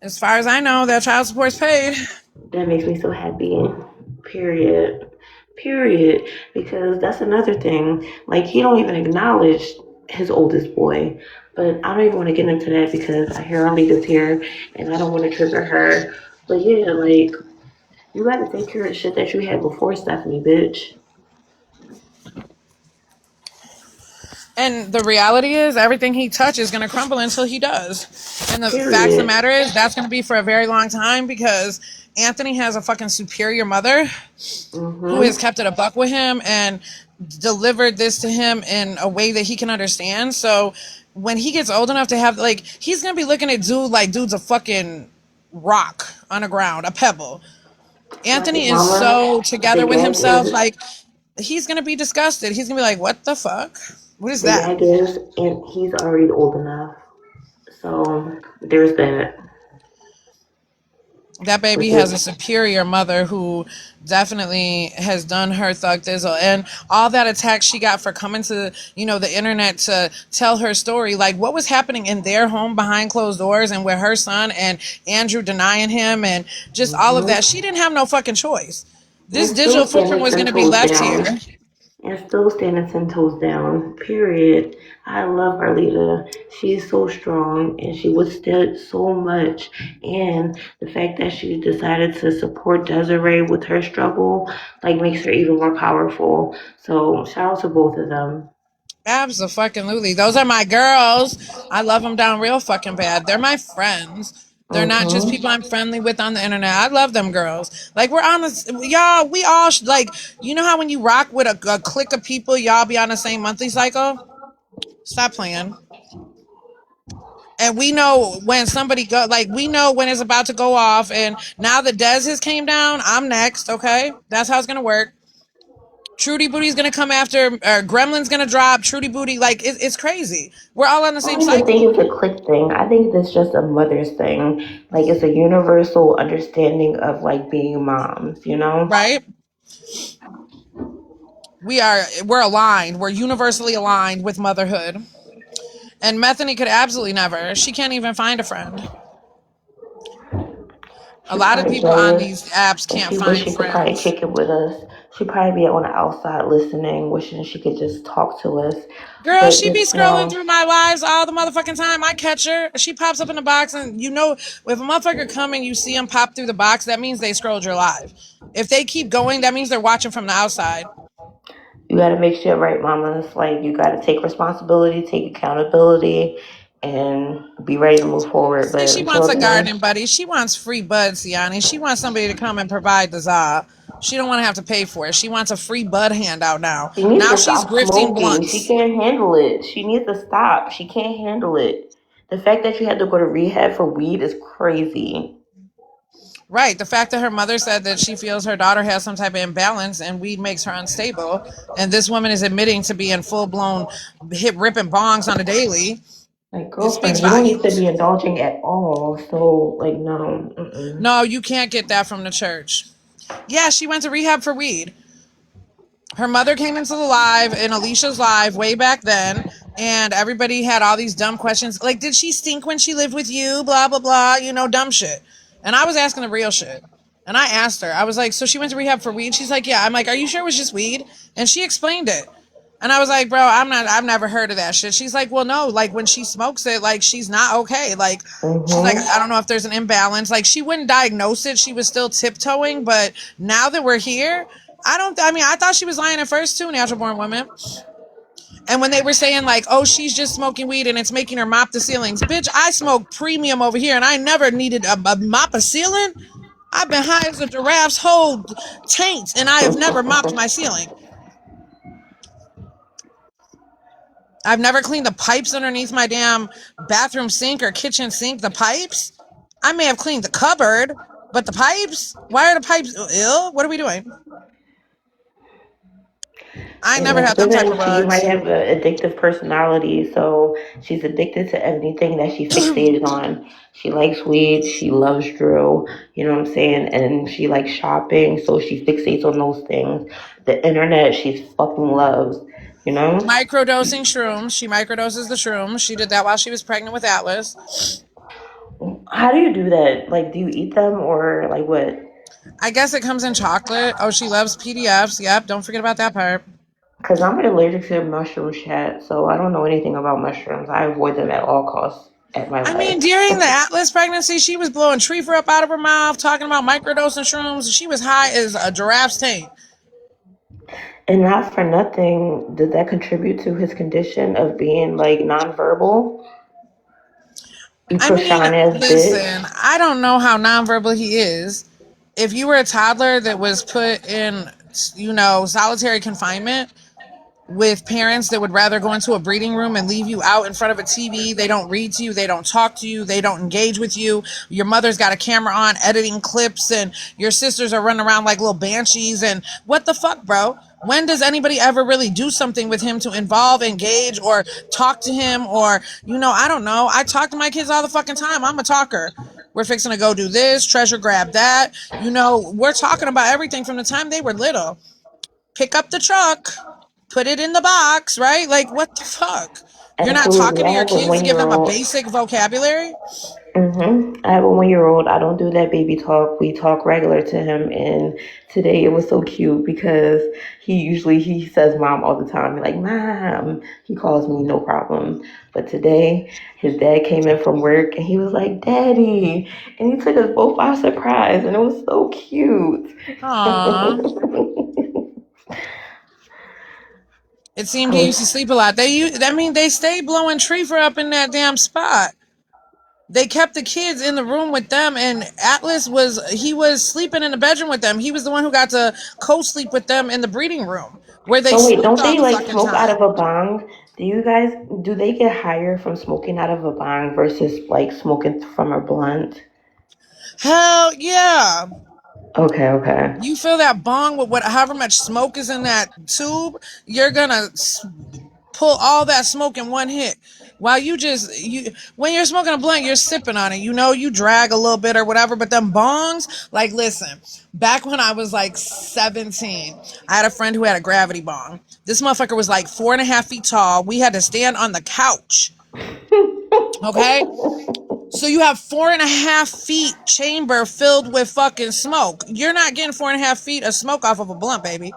As far as I know, that child support's paid. That makes me so happy. Period. Period. Because that's another thing. Like he don't even acknowledge his oldest boy. But I don't even want to get into that because I hear Alita's here and I don't want to trigger her. But yeah, like you gotta take care of the shit that you had before, Stephanie, bitch. And the reality is, everything he touches is going to crumble until he does. And the fact of the Period. matter is, that's going to be for a very long time because Anthony has a fucking superior mother who has Mm-hmm. kept it a buck with him and delivered this to him in a way that he can understand. So when he gets old enough to have, like, he's going to be looking at dude like dude's a fucking rock on the ground, a pebble. My big Anthony is mama, so my together big with ag himself, is like, he's going to be disgusted. He's going to be like, what the fuck? What is big that? ag is and he's already old enough. So there's that. That baby But has a the superior mother who definitely has done her thug thizzle, and all that attack she got for coming to the internet to tell her story, like what was happening in their home behind closed doors and with her son and Andrew denying him and just all of that. mm-hmm. She didn't have no fucking choice. This And still digital footprint standing was going 10 to be toes left here. down. And still standing 10 toes down. Period. I love Arlita. She's so strong and she withstood so much. And the fact that she decided to support Desiree with her struggle, like, makes her even more powerful. So, shout out to both of them. Absolutely. Those are my girls. I love them down real fucking bad. They're my friends. They're not just people Mm-hmm. I'm friendly with on the internet. I love them girls. Like, we're on this, y'all, we all, like, you know how when you rock with a clique of people, y'all be on the same monthly cycle? Stop playing. And we know when somebody go, like, we know when it's about to go off. And now the Des has came down, I'm next, okay? That's how it's going to work. Trudy Booty's gonna come after, Gremlin's gonna drop. Trudy Booty, like it's crazy. We're all on the I same don't even think cycle, it's a clique thing. I think it's just a mother's thing. Like, it's a universal understanding of, like, being moms. right? We're aligned. We're universally aligned with motherhood. And Methany could absolutely never. She can't even find a friend. A She lot of probably people on jealous, these apps and can't she wish find she could probably friends. kick it with us. She probably be on the outside listening, wishing she could just talk to us. Girl, But she be just scrolling know, through my lives all the motherfucking time. I catch her. She pops up in the box, and if a motherfucker come and you see them pop through the box, that means they scrolled your live. If they keep going, that means they're watching from the outside. you gotta make shit right, mamas. Like, you gotta take responsibility, take accountability, and be ready to move forward. See, But she wants until a then, gardening buddy. She wants free buds, Yanni. She wants somebody to come and provide the za. She don't want to have to pay for it. She wants a free bud handout now. she needs Now to she's stop grifting smoking. She blunts. can't handle it. She needs to stop. She can't handle it. The fact that she had to go to rehab for weed is crazy. Right. The fact that her mother said that she feels her daughter has some type of imbalance and weed makes her unstable. And this woman is admitting to being full blown hip ripping bongs on a daily. Like, It speaks girlfriend, you don't need to volumes. be indulging at all. So, like, no. Mm-mm. No, you can't get that from the church. Yeah, she went to rehab for weed. Her mother came into the live in Alicia's live way back then, and everybody had all these dumb questions like, did she stink when she lived with you? Blah blah blah, dumb shit. And I was asking the real shit. And I asked her, I was like, so she went to rehab for weed? She's like, yeah. I'm like, are you sure it was just weed? And she explained it. And I was like, bro, I've never heard of that shit. She's like, well, no, like when she smokes it, like she's not okay. Like, she's like, I Mm-hmm. don't know if there's an imbalance. Like, she wouldn't diagnose it. She was still tiptoeing. But now that we're here, I thought she was lying at first too, natural born woman. And when they were saying like, oh, she's just smoking weed and it's making her mop the ceilings. Bitch, I smoke premium over here and I never needed a mop a ceiling. I've been high as a giraffe's whole taint and I have never mopped my ceiling. I've never cleaned the pipes underneath my damn bathroom sink or kitchen sink. The pipes? I may have cleaned the cupboard, but the pipes? Why are the pipes ill? What are we doing? I And never then had them type of she might rugs. have an addictive personality, so she's addicted to anything that she fixated on. She likes weed, she loves Drew, you know what I'm saying? And she likes shopping, so she fixates on those things. The internet, she fucking loves, you know? Microdosing shrooms. She microdoses the shrooms. She did that while she was pregnant with Atlas. How do you do that? Like, do you eat them or like what? I guess it comes in chocolate. Oh, she loves PDFs. Yep, don't forget about that part. Because I'm allergic to mushroom chat, so I don't know anything about mushrooms. I avoid them at all costs at my I mean, life. during the Atlas pregnancy, she was blowing tree up out of her mouth, talking about microdosing shrooms. She was high as a giraffe's taint. And not for nothing, did that contribute to his condition of being like nonverbal? You I mean, Krishan ass listen, bitch. I don't know how nonverbal he is. If you were a toddler that was put in, solitary confinement, with parents that would rather go into a breeding room and leave you out in front of a TV. They don't read to you. They don't talk to you. They don't engage with you. Your mother's got a camera on editing clips and your sisters are running around like little banshees. And what the fuck, bro? When does anybody ever really do something with him to involve, engage, or talk to him? Or, I don't know. I talk to my kids all the fucking time. I'm a talker. We're fixing to go do this, treasure grab that. We're talking about everything from the time they were little. Pick up the truck, put it in the box, right? Like, what the fuck? You're not Absolutely. talking I to your have a kids to one give year them a old. basic vocabulary? I have a 1 year old. I don't do that baby talk. We talk regular to him. And today it was so cute because he says mom all the time. Like, mom. He calls me no problem. But today his dad came in from work and he was like, daddy. And he took us both by surprise. And it was so cute. Aww. It seemed I he was used to sleep a lot. They stay blowing tree up in that damn spot. They kept the kids in the room with them, and Atlas was sleeping in the bedroom with them. He was the one who got to co-sleep with them in the breeding room where they So wait, slept don't all they the like fucking smoke out time. of a bong? Do they get higher from smoking out of a bong versus like smoking from a blunt? Hell yeah. Okay, okay. You fill that bong with however much smoke is in that tube, you're gonna pull all that smoke in one hit. While when you're smoking a blunt, you're sipping on it. You drag a little bit or whatever, but them bongs, like, listen, back when I was like 17, I had a friend who had a gravity bong. This motherfucker was like 4.5 feet tall. We had to stand on the couch. Okay? So you have 4.5 feet chamber filled with fucking smoke. You're not getting 4.5 feet of smoke off of a blunt, baby.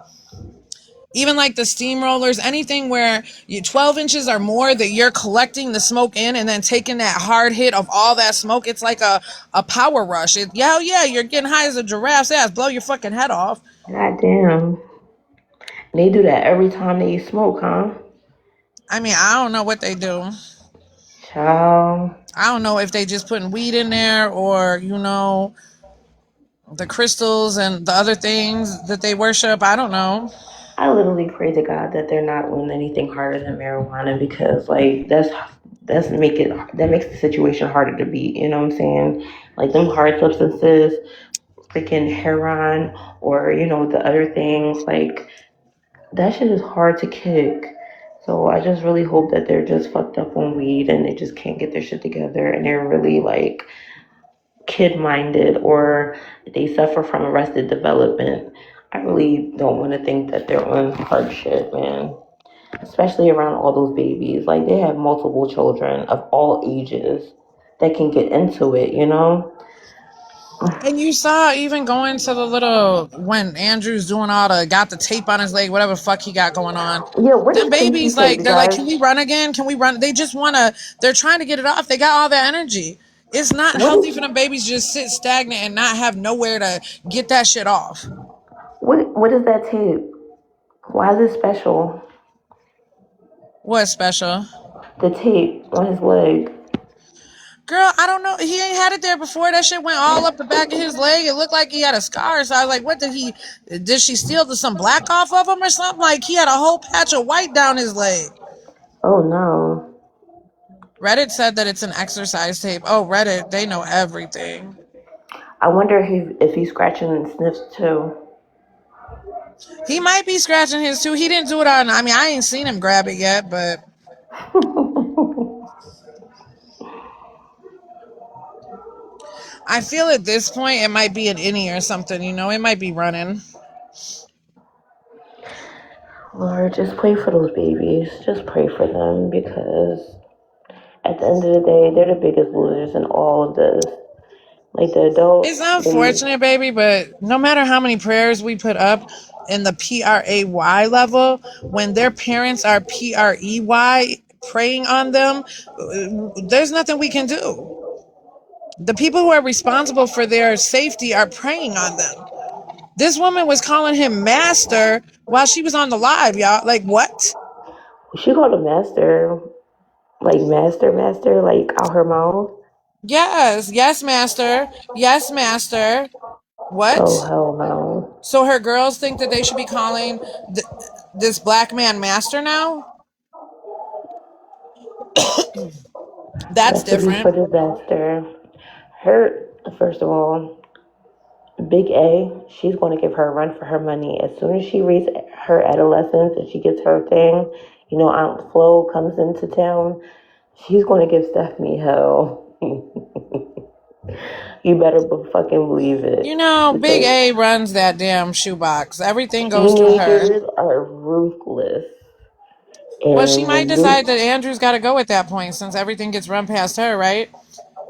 Even like the steamrollers, anything where you 12 inches or more that you're collecting the smoke in and then taking that hard hit of all that smoke, it's like a power rush. Yeah, you're getting high as a giraffe's ass. Blow your fucking head off. God damn. They do that every time they smoke, huh? I mean, I don't know what they do. Child. I don't know if they just putting weed in there or, the crystals and the other things that they worship. I don't know. I literally pray to God that they're not on anything harder than marijuana because like that makes the situation harder to beat. You know what I'm saying? Like them hard substances, freaking heroin, or the other things like that shit is hard to kick. So I just really hope that they're just fucked up on weed and they just can't get their shit together and they're really like kid minded or they suffer from arrested development. I really don't want to think that they're on hard shit, man. Especially around all those babies. Like they have multiple children of all ages that can get into it. And you saw even going to the little when Andrew's doing all got the tape on his leg, whatever the fuck he got going on. Yeah, what Them is Casey babies, tape, like you they're like, guys? can we run again? Can we run? They just they're trying to get it off. They got all that energy. It's not What healthy is for them babies to just sit stagnant and not have nowhere to get that shit off. what is that tape? Why is it special? What's special? The tape on his leg. Girl, I don't know. He ain't had it there before. That shit went all up the back of his leg. It looked like he had a scar. So I was like, what did she steal some black off of him or something? Like he had a whole patch of white down his leg. Oh no. Reddit said that it's an exercise tape. Oh, Reddit, they know everything. I wonder if he's scratching and sniffs too. He might be scratching his too. He didn't do it on. I mean, I ain't seen him grab it yet, but I feel at this point it might be an innie or something. It might be running. Lord, just pray for those babies. Just pray for them because at the end of the day, they're the biggest losers in all of this. Like the It's adults, unfortunate, baby, but no matter how many prayers we put up in the PRAY level, when their parents are PREY praying on them, there's nothing we can do. The people who are responsible for their safety are preying on them. This woman was calling him master while she was on the live, y'all. Like, what? she called a master, like master, like out her mouth. Yes, yes, master. Yes, master. Oh What? hell no. So her girls think that they should be calling this black man master now? That's Recipe for different. disaster. Her, first of all, Big A, she's going to give her a run for her money. As soon as she reaches her adolescence and she gets her thing, Aunt Flo comes into town, she's going to give Stephanie hell. You better fucking believe it. Big Because A runs that damn shoebox. Everything goes through her. teenagers are ruthless. Well, she And might when they, decide that Andrew's got to go at that point since everything gets run past her, right?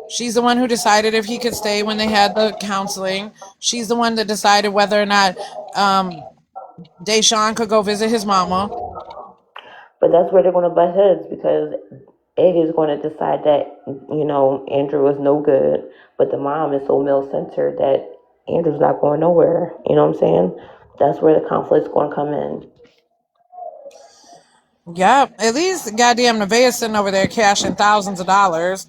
She's the one who decided if he could stay when they had the counseling. She's the one that decided whether or not Deshaun could go visit his mama. but that's where they're going to butt heads because Egg is going to decide that, Andrew is no good, but the mom is so male centered that Andrew's not going nowhere. You know what I'm saying? That's where the conflict's going to come in. Yeah, at least goddamn Nevaeh's sitting over there cashing thousands of dollars.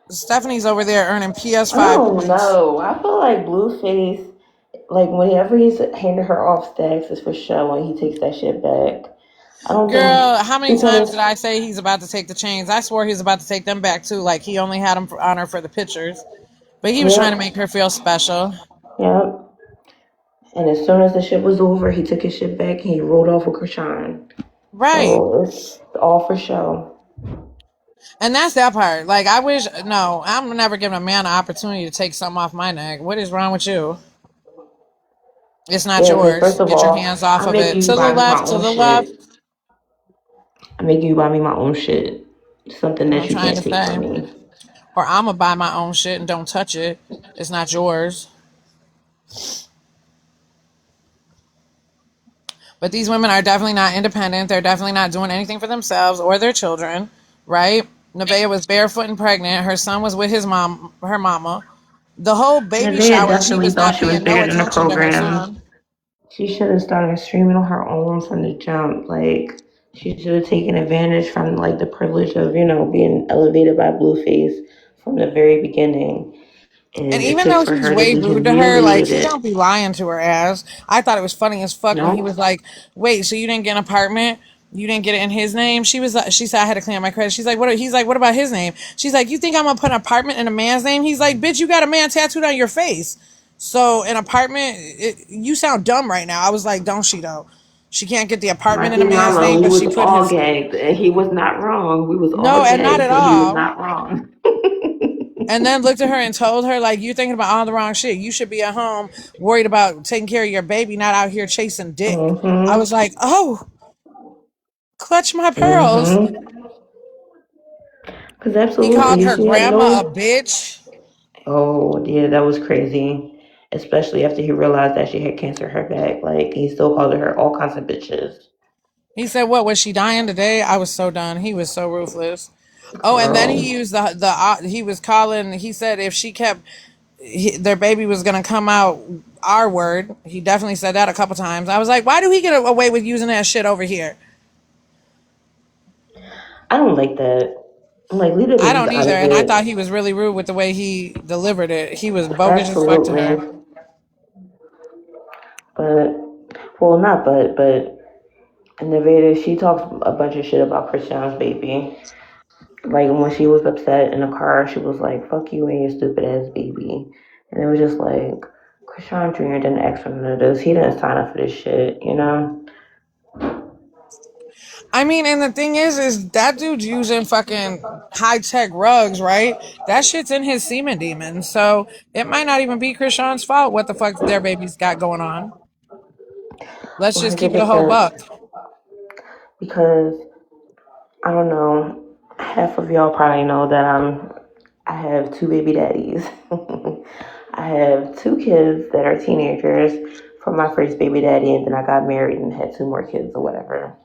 Stephanie's over there earning I PS5 don't points. know. I feel like Blueface, like whenever he's handing her off stacks, is for show and he takes that shit back. I don't think Girl, how many he's times gonna. did I say he's about to take the chains? I swore he was about to take them back too. Like he only had them on her for the pictures, but he was trying to Yep, make her feel special. yep. And as soon as the shit was over, he took his shit back and he rolled off with Krishan. Right. So it's all for show. And that's that part. Like, I wish, no, I'm never giving a man an opportunity to take something off my neck. What is wrong with you? It's not Yeah, because yours. first of Get your all, hands off I'm of making it. you To the buy me my left, to own the left. shit. I'm making you buy me my own shit. Something What that I'm you trying can't to take from say. me. Or I'm going to buy my own shit and don't touch it. It's not yours. But these women are definitely not independent. They're definitely not doing anything for themselves or their children, right? Nevaeh was barefoot and pregnant. Her son was with her mama. The whole baby Nevaeh shower, she definitely was thought not she was paying no bigger than the attention to her program. son. She should have started streaming on her own from the jump. Like, She should have taken advantage from like the privilege of, being elevated by Blueface from the very beginning. And And it even took though for he's her to way be rude to her, like he humiliated. don't be lying to her ass. I thought it was funny as fuck when he was No. like, "Wait, so you didn't get an apartment? You didn't get it in his name?" She said I had to clear my credit. She's like, "What?" He's like, "What about his name?" She's like, "You think I'm gonna put an apartment in a man's name?" He's like, "Bitch, you got a man tattooed on your face. So an apartment, you sound dumb right now." I was like, "Don't she though? She can't get the My apartment in a kid man's mama, name, we but was she put all his gagged, and he was not wrong. We was all no, and not gagged, at but he was all." not wrong. And then looked at her and told her, like, you're thinking about all the wrong shit. You should be at home worried about taking care of your baby, not out here chasing dick. I was Mm-hmm. like, oh, clutch my pearls. Mm-hmm. Because He called absolutely, her she had grandma a no. bitch. Oh, yeah, that was crazy. Especially after he realized that she had cancer in her back. Like, he still called her all kinds of bitches. He said, what, was she dying today? I was so done. He was so ruthless. Oh, and then he Girl. used he was calling, he said if she kept, their baby was going to come out R word. He definitely said that a couple times. I was like, why do he get away with using that shit over here? I don't like that. I'm like, leave the I babies don't out either, of and I it. thought he was really rude with the way he delivered it. He was bogus as fuck to her. Absolutely. But, well, not but, in the video, she talks a bunch of shit about Christian's baby. Like, when she was upset in the car, she was like, fuck you and your stupid ass baby. And it was just like, Christian Jr. didn't ask for none of this. He didn't sign up for this shit, you know? I mean, and the thing is that dude's using fucking high tech rugs, right? That shit's in his semen demon, so it might not even be Krishan's fault. What the fuck their baby's got going on? Let's just keep it a whole 100%. buck. Because, I don't know, half of y'all probably know that I have two baby daddies. I have two kids that are teenagers from my first baby daddy, and then I got married and had two more kids or whatever.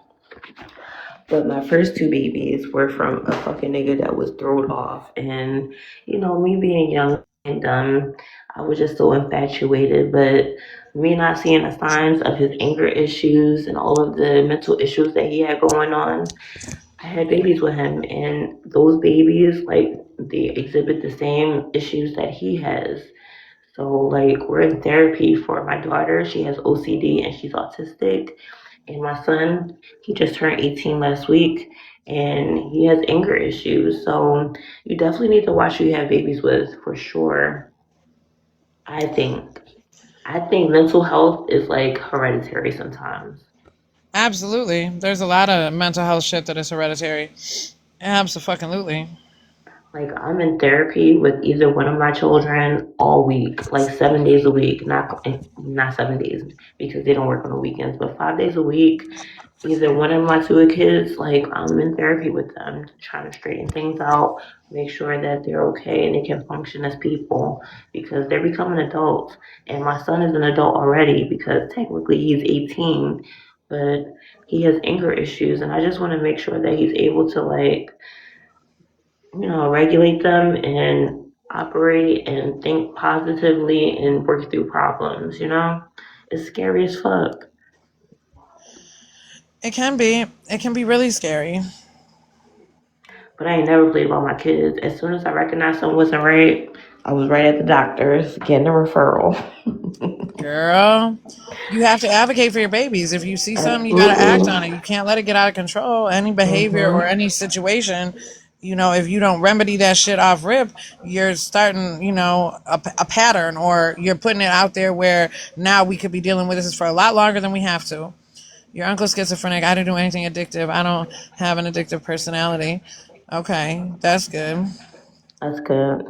But my first two babies were from a fucking nigga that was thrown off. And, me being young and dumb, I was just so infatuated. But me not seeing the signs of his anger issues and all of the mental issues that he had going on, I had babies with him. And those babies, like, they exhibit the same issues that he has. So, like, we're in therapy for my daughter. She has OCD and she's autistic. And my son, he just turned 18 last week and he has anger issues. So, you definitely need to watch who you have babies with for sure. I think. I think mental health is like hereditary sometimes. Absolutely. There's a lot of mental health shit that is hereditary. Absolutely. Like, I'm in therapy with either one of my children all week, like 7 days a week, not 7 days because they don't work on the weekends, but 5 days a week. Either one of my two kids, like, I'm in therapy with them, trying to straighten things out, make sure that they're okay and they can function as people because they're becoming adults. And my son is an adult already because technically he's 18, but he has anger issues, and I just want to make sure that he's able to, like, regulate them and operate and think positively and work through problems. It's scary as fuck. It can be. It can be really scary. But I ain't never played about my kids. As soon as I recognized something wasn't right, I was right at the doctor's getting a referral. Girl, you have to advocate for your babies. If you see something, you got to act on it. Absolutely. You can't let it get out of control. Any behavior or Mm-hmm. any situation, if you don't remedy that shit off rip, you're starting, a pattern, or you're putting it out there where now we could be dealing with this for a lot longer than we have to. Your uncle's schizophrenic. I didn't do anything addictive. I don't have an addictive personality. Okay, that's good. That's good.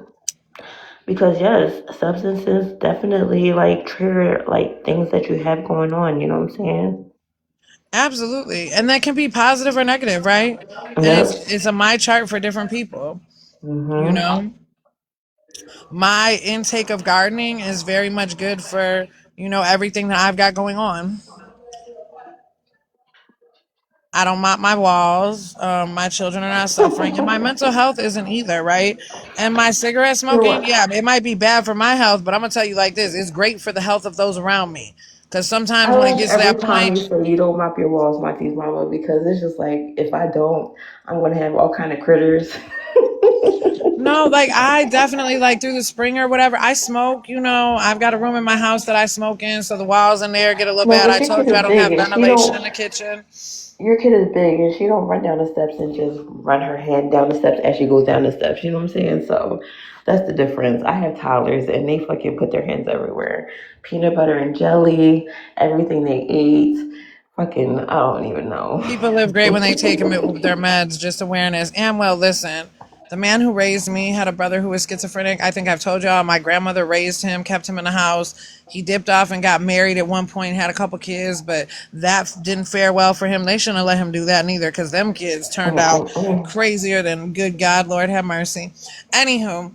Because yes, substances definitely like trigger like things that you have going on, you know what I'm saying? Absolutely. And that can be positive or negative, right? And Yep. it's a my chart for different people, you Mm-hmm. know? My intake of gardening is very much good for, everything that I've got going on. I don't mop my walls. My children are not suffering, and my mental health isn't either, right? And my cigarette smoking, So yeah, it might be bad for my health, but I'm gonna tell you like this: it's great for the health of those around me. Because sometimes I when it laugh gets to every that time point, you say you don't mop your walls, Monty's mama, because it's just like if I don't, I'm gonna have all kind of critters. no, like I definitely like through the spring or whatever. I smoke, I've got a room in my house that I smoke in, so the walls in there get a little No, bad. but I your kid told you I is don't big, have and she ventilation in don't. the kitchen. Your kid is big, and she don't run down the steps and just run her hand down the steps as she goes down the steps. You know what I'm saying? So that's the difference. I have toddlers, and they fucking put their hands everywhere. Peanut butter and jelly, everything they eat. Fucking, I don't even know. People live great when they take their meds, just awareness. And well, listen, the man who raised me had a brother who was schizophrenic. I think I've told y'all, my grandmother raised him, kept him in the house. He dipped off and got married at one point, had a couple kids, but that didn't fare well for him. They shouldn't have let him do that neither, because them kids turned out Mm-mm-mm. crazier than good God, Lord have mercy. Anywho,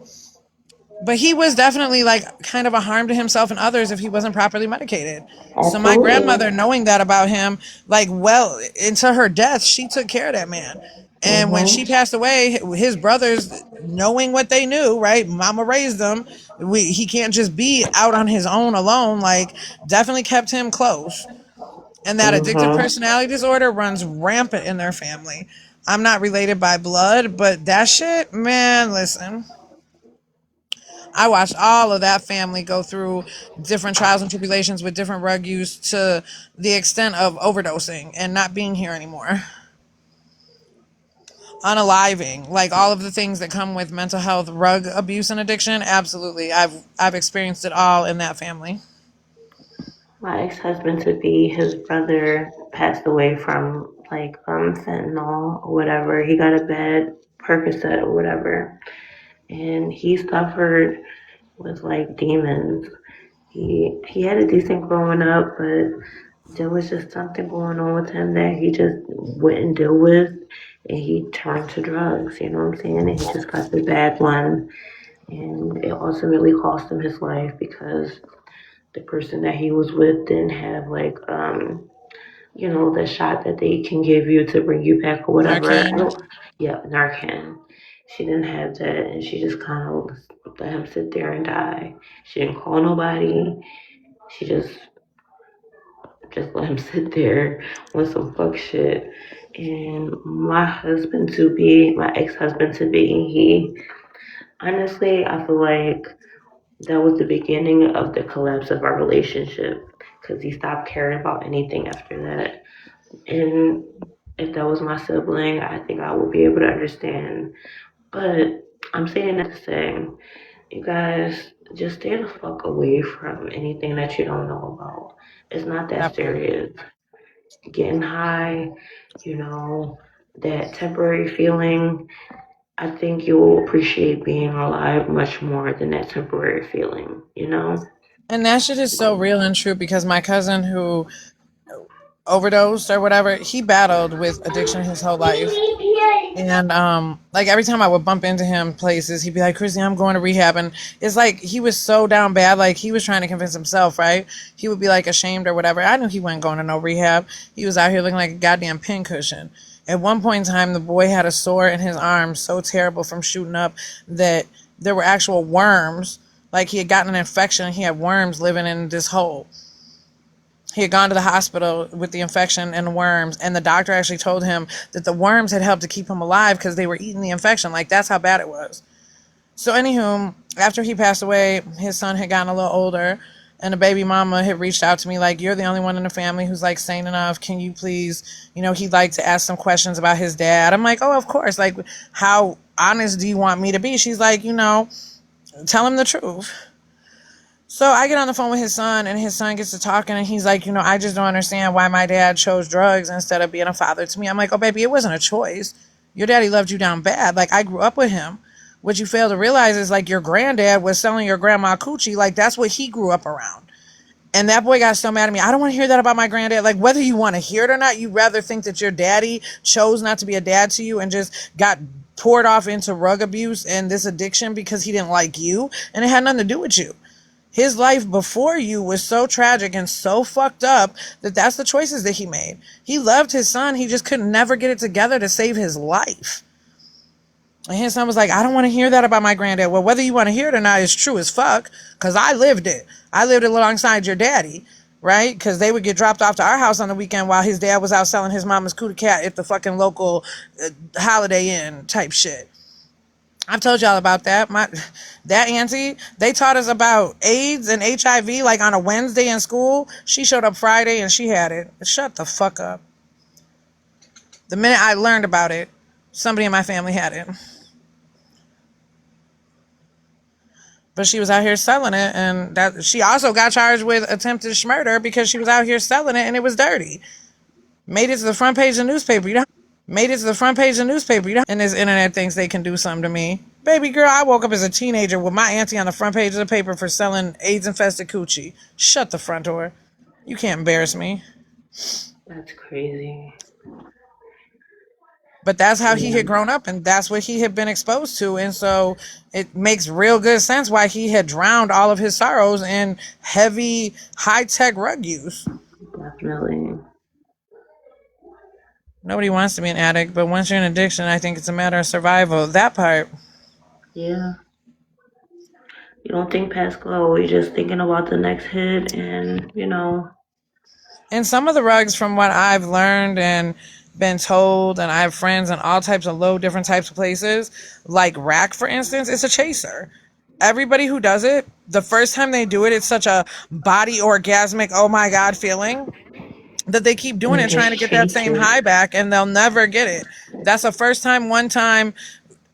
but he was definitely like kind of a harm to himself and others if he wasn't properly medicated. So my Absolutely. grandmother, knowing that about him, like well into her death, she took care of that man. And when she Mm-hmm. passed away, his brothers, knowing what they knew, right? Mama raised them. He can't just be out on his own alone. Like, definitely kept him close. And that addictive Mm-hmm. personality disorder runs rampant in their family. I'm not related by blood, but that shit, man, listen. I watched all of that family go through different trials and tribulations with different drug use to the extent of overdosing and not being here anymore. Unaliving, like all of the things that come with mental health, drug abuse, and addiction. Absolutely, I've experienced it all in that family. My ex-husband to be, his brother passed away from like fentanyl or whatever. He got a bad Percocet or whatever, and he suffered with like demons. He had a decent growing up, but there was just something going on with him that he just wouldn't deal with, and he turned to drugs. You know what I'm saying? And he just got the bad one, and it ultimately cost him his life because the person that he was with didn't have like the shot that they can give you to bring you back or whatever. I Narcan. don't, yeah, Narcan. She didn't have that, and she just kind of let him sit there and die. She didn't call nobody. She just let him sit there on some fuck shit. And my ex-husband to be, he honestly, I feel like that was the beginning of the collapse of our relationship because he stopped caring about anything after that. And if that was my sibling, I think I would be able to understand. But I'm saying that to say, you guys just stay the fuck away from anything that you don't know about. It's not that Absolutely. serious. Getting high, you know, that temporary feeling, I think you'll appreciate being alive much more than that temporary feeling, you know? And that shit is so real and true because my cousin who overdosed or whatever, he battled with addiction his whole life. And like every time I would bump into him places, he'd be like, Chrissy, I'm going to rehab. And it's like he was so down bad, like he was trying to convince himself, right? He would be like ashamed or whatever. I knew he wasn't going to no rehab. He was out here looking like a goddamn pincushion. At one point in time, the boy had a sore in his arm so terrible from shooting up that there were actual worms. Like he had gotten an infection and he had worms living in this hole. He had gone to the hospital with the infection and the worms, and the doctor actually told him that the worms had helped to keep him alive because they were eating the infection. Like, that's how bad it was. So, anywho, after he passed away, his son had gotten a little older, and the baby mama had reached out to me like, you're the only one in the family who's like sane enough. Can you please, he'd like to ask some questions about his dad. I'm like, oh, of course. Like, how honest do you want me to be? She's like, tell him the truth. So I get on the phone with his son, and his son gets to talking, and he's like, I just don't understand why my dad chose drugs instead of being a father to me. I'm like, oh, baby, it wasn't a choice. Your daddy loved you down bad. Like, I grew up with him. What you fail to realize is, like, your granddad was selling your grandma coochie. Like, that's what he grew up around. And that boy got so mad at me. I don't want to hear that about my granddad. Like, whether you want to hear it or not, you'd rather think that your daddy chose not to be a dad to you and just got poured off into drug abuse and this addiction because he didn't like you, and it had nothing to do with you. His life before you was so tragic and so fucked up that that's the choices that he made. He loved his son. He just could never get it together to save his life. And his son was like, I don't want to hear that about my granddad. Well, whether you want to hear it or not is true as fuck, because I lived it. I lived it alongside your daddy. right? Because they would get dropped off to our house on the weekend while his dad was out selling his mama's cootie cat at the fucking local Holiday Inn type shit. I've told y'all about that. That auntie, they taught us about AIDS and HIV like on a Wednesday in school. She showed up Friday and she had it. Shut the fuck up. The minute I learned about it, somebody in my family had it. But she was out here selling it, and that she also got charged with attempted murder because she was out here selling it and it was dirty. Made it to the front page of the newspaper. And this internet thinks they can do something to me. Baby girl, I woke up as a teenager with my auntie on the front page of the paper for selling AIDS-infested coochie. Shut the front door. You can't embarrass me. That's crazy. But that's how he had grown up, and that's what he had been exposed to. And so it makes real good sense why he had drowned all of his sorrows in heavy, high-tech rug use. Definitely. Nobody wants to be an addict, but once you're in addiction, I think it's a matter of survival. That part. Yeah. You don't think past go. You're just thinking about the next hit and, And some of the rugs, from what I've learned and been told, and I have friends in all types of low, different types of places, like Rack, for instance, it's a chaser. Everybody who does it, the first time they do it, it's such a body orgasmic, oh my God feeling that they keep doing it, trying to get that same high back, and they'll never get it. That's a first time, one time,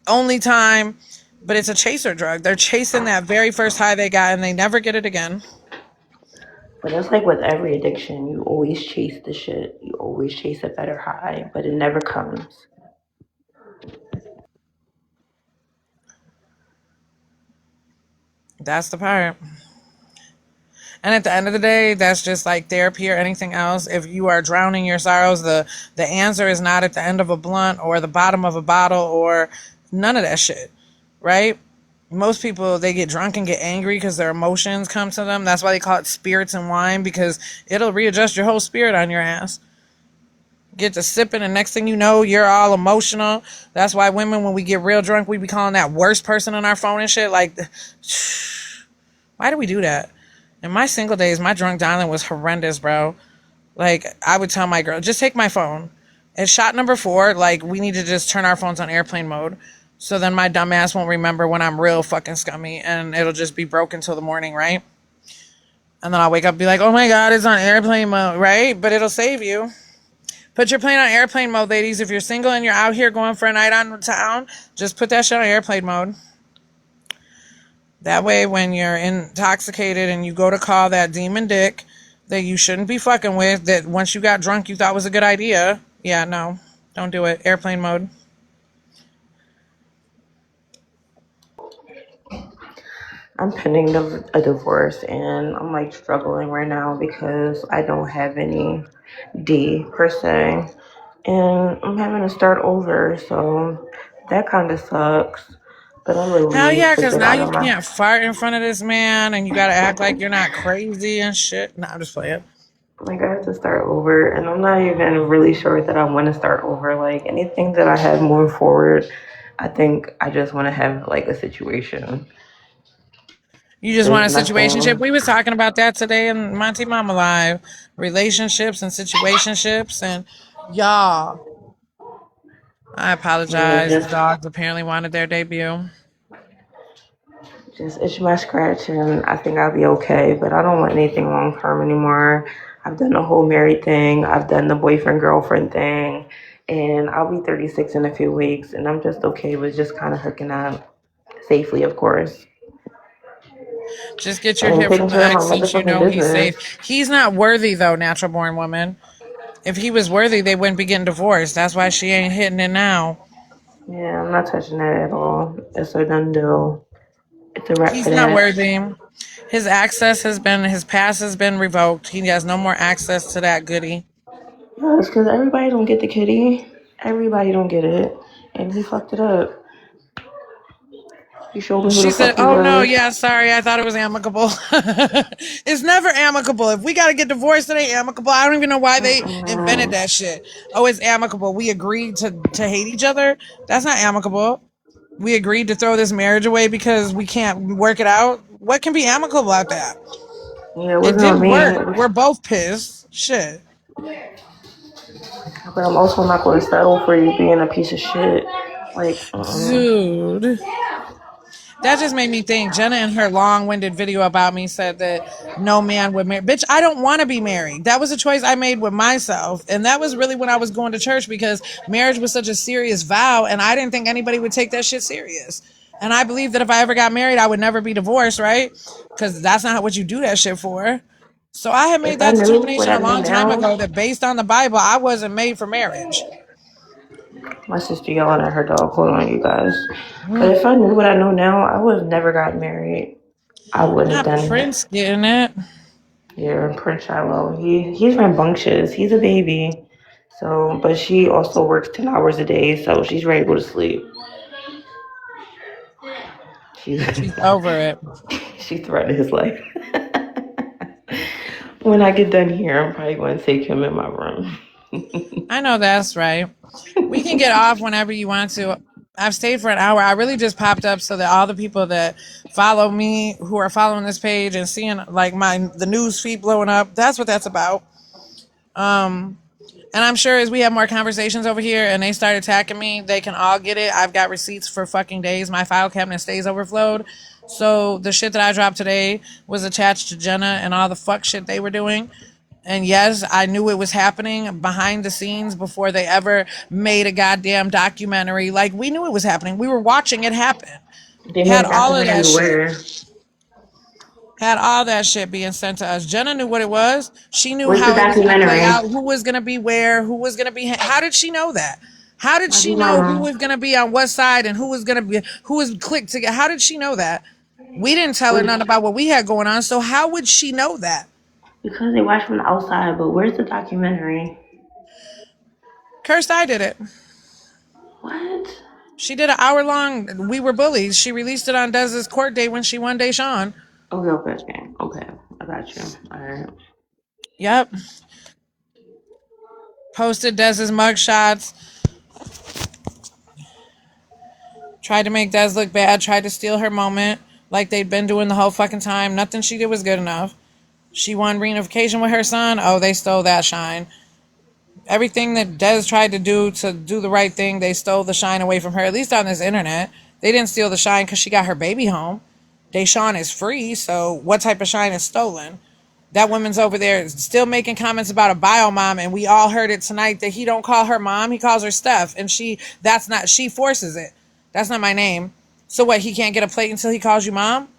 only time, but it's a chaser drug. They're chasing that very first high they got, and they never get it again. But it's like with every addiction, you always chase the shit. You always chase a better high, but it never comes. That's the part. And at the end of the day, that's just like therapy or anything else. If you are drowning your sorrows, the answer is not at the end of a blunt or the bottom of a bottle or none of that shit, right? Most people, they get drunk and get angry because their emotions come to them. That's why they call it spirits and wine, because it'll readjust your whole spirit on your ass. Get to sipping, and next thing you know, you're all emotional. That's why women, when we get real drunk, we be calling that worst person on our phone and shit. Like, why do we do that? In my single days, my drunk dialing was horrendous, bro. Like, I would tell my girl, just take my phone. At shot number 4, like, we need to just turn our phones on airplane mode. So then my dumb ass won't remember when I'm real fucking scummy, and it'll just be broken till the morning, right? And then I'll wake up and be like, oh my God, it's on airplane mode, right? But it'll save you. Put your plane on airplane mode, ladies. If you're single and you're out here going for a night on town, just put that shit on airplane mode. That way, when you're intoxicated and you go to call that demon dick that you shouldn't be fucking with, that once you got drunk you thought was a good idea, yeah, no, don't do it. Airplane mode. I'm pending a divorce and I'm like struggling right now because I don't have any D per se. And I'm having to start over, so that kind of sucks. But I'm Hell relieved yeah, to because get now out you of my. can't fart in front of this man and you gotta act like you're not crazy and shit. Nah, I'm just playing. Like, I have to start over, and I'm not even really sure that I want to start over. Like, anything that I have moving forward, I think I just want to have like a situation. You just want There's a situationship. nothing. We was talking about that today in Monty Mama Live. Relationships and situationships, and y'all, I Yeah, apologize. The just dogs apparently wanted their debut. just itch my scratch, and I think I'll be okay. But I don't want anything long term anymore. I've done the whole married thing. I've done the boyfriend girlfriend thing, and I'll be 36 in a few weeks, and I'm just okay with just kind of hooking up safely, of course, Just get your and hit taking from the care of my ex since you motherfucking know he's business. safe. He's not worthy though, natural born woman. If he was worthy, they wouldn't be getting divorced. That's why she ain't hitting it now. Yeah, I'm not touching that at all. It's a done deal. It's a wrap He's for not that. worthy. His pass has been revoked. He has no more access to that goodie. Yeah, it's because everybody don't get the kitty. Everybody don't get it, and he fucked it up. He showed me who She the said, fuck he oh no, was. yeah, sorry, I thought it was amicable. It's never amicable. If we gotta get divorced, it ain't amicable. I don't even know why they invented Mm-mm. that shit. Oh, it's amicable. We agreed to hate each other. That's not amicable. We agreed to throw this marriage away because we can't work it out. What can be amicable about that? Yeah, it It wasn't on didn't me. work. We're both pissed. Shit. But I'm also not going to settle for you being a piece of shit. Like, Dude. That just made me think. Jenna, in her long-winded video about me, said that no man would marry. Bitch, I don't want to be married. That was a choice I made with myself. And that was really when I was going to church, because marriage was such a serious vow, and I didn't think anybody would take that shit serious. And I believe that if I ever got married, I would never be divorced, right? Because that's not what you do that shit for. So I had made if I that knew what determination I a know long time now, ago that based on the Bible, I wasn't made for marriage. my sister yelling at her dog. Hold on, you guys. But Mm, if I knew what I know now, I would have never got married. I wouldn't have not done it. Prince getting it. Yeah, Prince Shiloh. He's rambunctious. He's a baby. So, but she also works 10 hours a day, so she's ready to go to sleep. She's She's over it. she threatened his life. When I get done here, I'm probably going to take him in my room. I know that's right. We can get off whenever you want to. I've stayed for an hour. I really just popped up so that all the people that follow me, who are following this page and seeing like the news feed blowing up, that's what that's about. And I'm sure as we have more conversations over here and they start attacking me, they can all get it. I've got receipts for fucking days. My file cabinet stays overflowed. So the shit that I dropped today was attached to Jenna and all the fuck shit they were doing. And yes, I knew it was happening behind the scenes before they ever made a goddamn documentary. Like, we knew it was happening. We were watching it happen. They made Had a all of that documentary shit. where? Had all that shit being sent to us. Jenna knew what it was. She knew Where's the how it was going to play documentary? out, who was going to be where, who was going to be. How did she know that? How did My she know who mama. was going to be on what side and who was going to be, who was clicked together? How did she know that? We didn't tell her nothing about what we had going on. So how would she know that? Because they watch from the outside, but where's the documentary? Cursed, I did it. What? She did an hour long We Were Bullies. She released it on Dez's court date when she won Deshaun. Okay. I got you. All right. Yep. Posted Dez's mugshots. Tried to make Des look bad. Tried to steal her moment like they'd been doing the whole fucking time. Nothing she did was good enough. She won reunification with her son. Oh, they stole that shine. Everything that Des tried to do the right thing, they stole the shine away from her, at least on this internet. They didn't steal the shine because she got her baby home. Deshaun is free, so what type of shine is stolen? That woman's over there still making comments about a bio mom, and we all heard it tonight that he don't call her mom, he calls her Steph, and she forces it. That's not my name. So what, he can't get a plate until he calls you mom?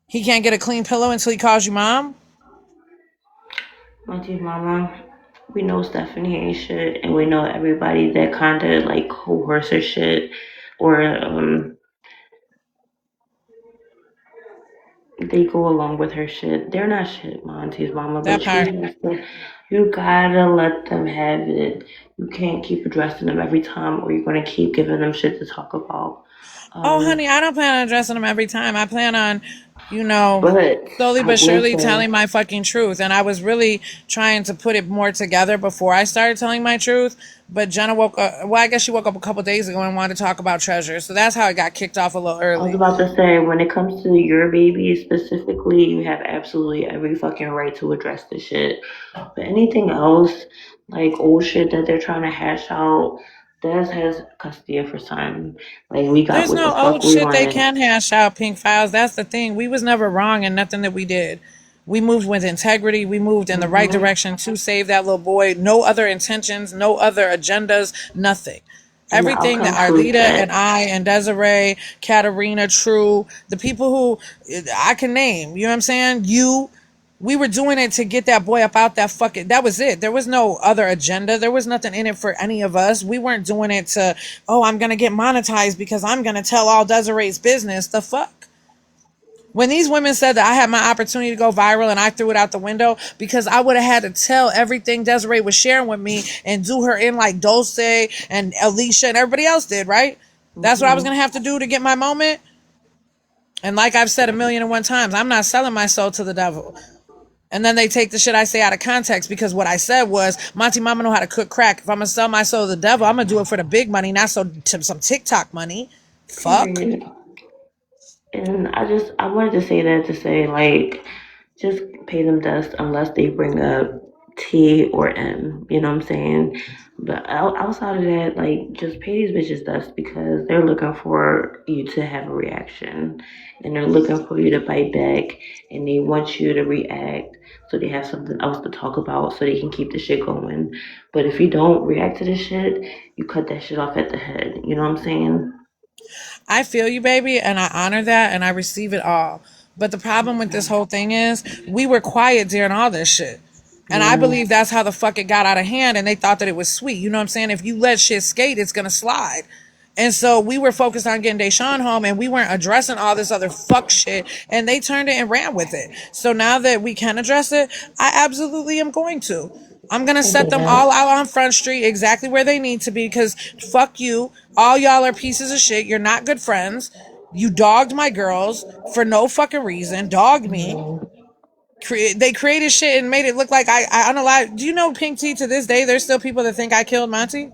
He can't get a clean pillow until he calls you mom? My dear mama, we know Stephanie ain't shit, and we know everybody that kind of like coerce her shit or they go along with her shit. They're not shit, my auntie's mama, That but part. you gotta let them have it. You can't keep addressing them every time, or you're gonna keep giving them shit to talk about. Oh, Um, honey, I don't plan on addressing them every time. I plan on, but slowly I but will surely say, telling my fucking truth. And I was really trying to put it more together before I started telling my truth. But Jenna woke up, well, I guess she woke up a couple days ago and wanted to talk about Treasure. So that's how it got kicked off a little I was early. about to say, when it comes to your baby specifically, you have absolutely every fucking right to address the shit. But anything else, like old shit that they're trying to hash out, Des has custody of her son. Like, we got There's what the no old fuck we shit they wanted. can hash out, Pink Files. That's the thing. We was never wrong in nothing that we did. We moved with integrity. We moved in the right Hmm. direction to save that little boy. No other intentions, no other agendas, nothing. And the Everything that outcome proves Arlita and that. I and Desiree, Katarina, True, the people who I can name, you know what I'm saying? We were doing it to get that boy up out that fucking, that was it. There was no other agenda. There was nothing in it for any of us. We weren't doing it to, oh, I'm going to get monetized because I'm going to tell all Desiree's business. The fuck? When these women said that I had my opportunity to go viral and I threw it out the window because I would have had to tell everything Desiree was sharing with me and do her in like Dulce and Alicia and everybody else did, right? That's what I was Hmm. going to have to do to get my moment. And like I've said 1,000,001 times, I'm not selling my soul to the devil. And then they take the shit I say out of context because what I said was, Monty Mama know how to cook crack. If I'm going to sell my soul to the devil, I'm going to do it for the big money, not so some TikTok money. Fuck. Period. And I wanted to say that to say, like, just pay them dust unless they bring up T or M. You know what I'm saying? But outside of that, like, just pay these bitches dust because they're looking for you to have a reaction, and they're looking for you to bite back, and they want you to react so they have something else to talk about so they can keep the shit going. But if you don't react to this shit, you cut that shit off at the head. You know what I'm saying? I feel you, baby, and I honor that and I receive it all. But the problem with this whole thing is we were quiet during all this shit. And I Yeah. believe that's how the fuck it got out of hand and they thought that it was sweet. You know what I'm saying? If you let shit skate, it's gonna slide. And so we were focused on getting Deshaun home and we weren't addressing all this other fuck shit and they turned it and ran with it. So now that we can address it, I absolutely am going to. I'm gonna I set do them that. all out on Front Street exactly where they need to be because fuck you. All y'all are pieces of shit. You're not good friends. You dogged my girls for no fucking reason. Dogged me. They created shit and made it look like I don't know. Do you know Pink Tea to this day? There's still people that think I killed Monty.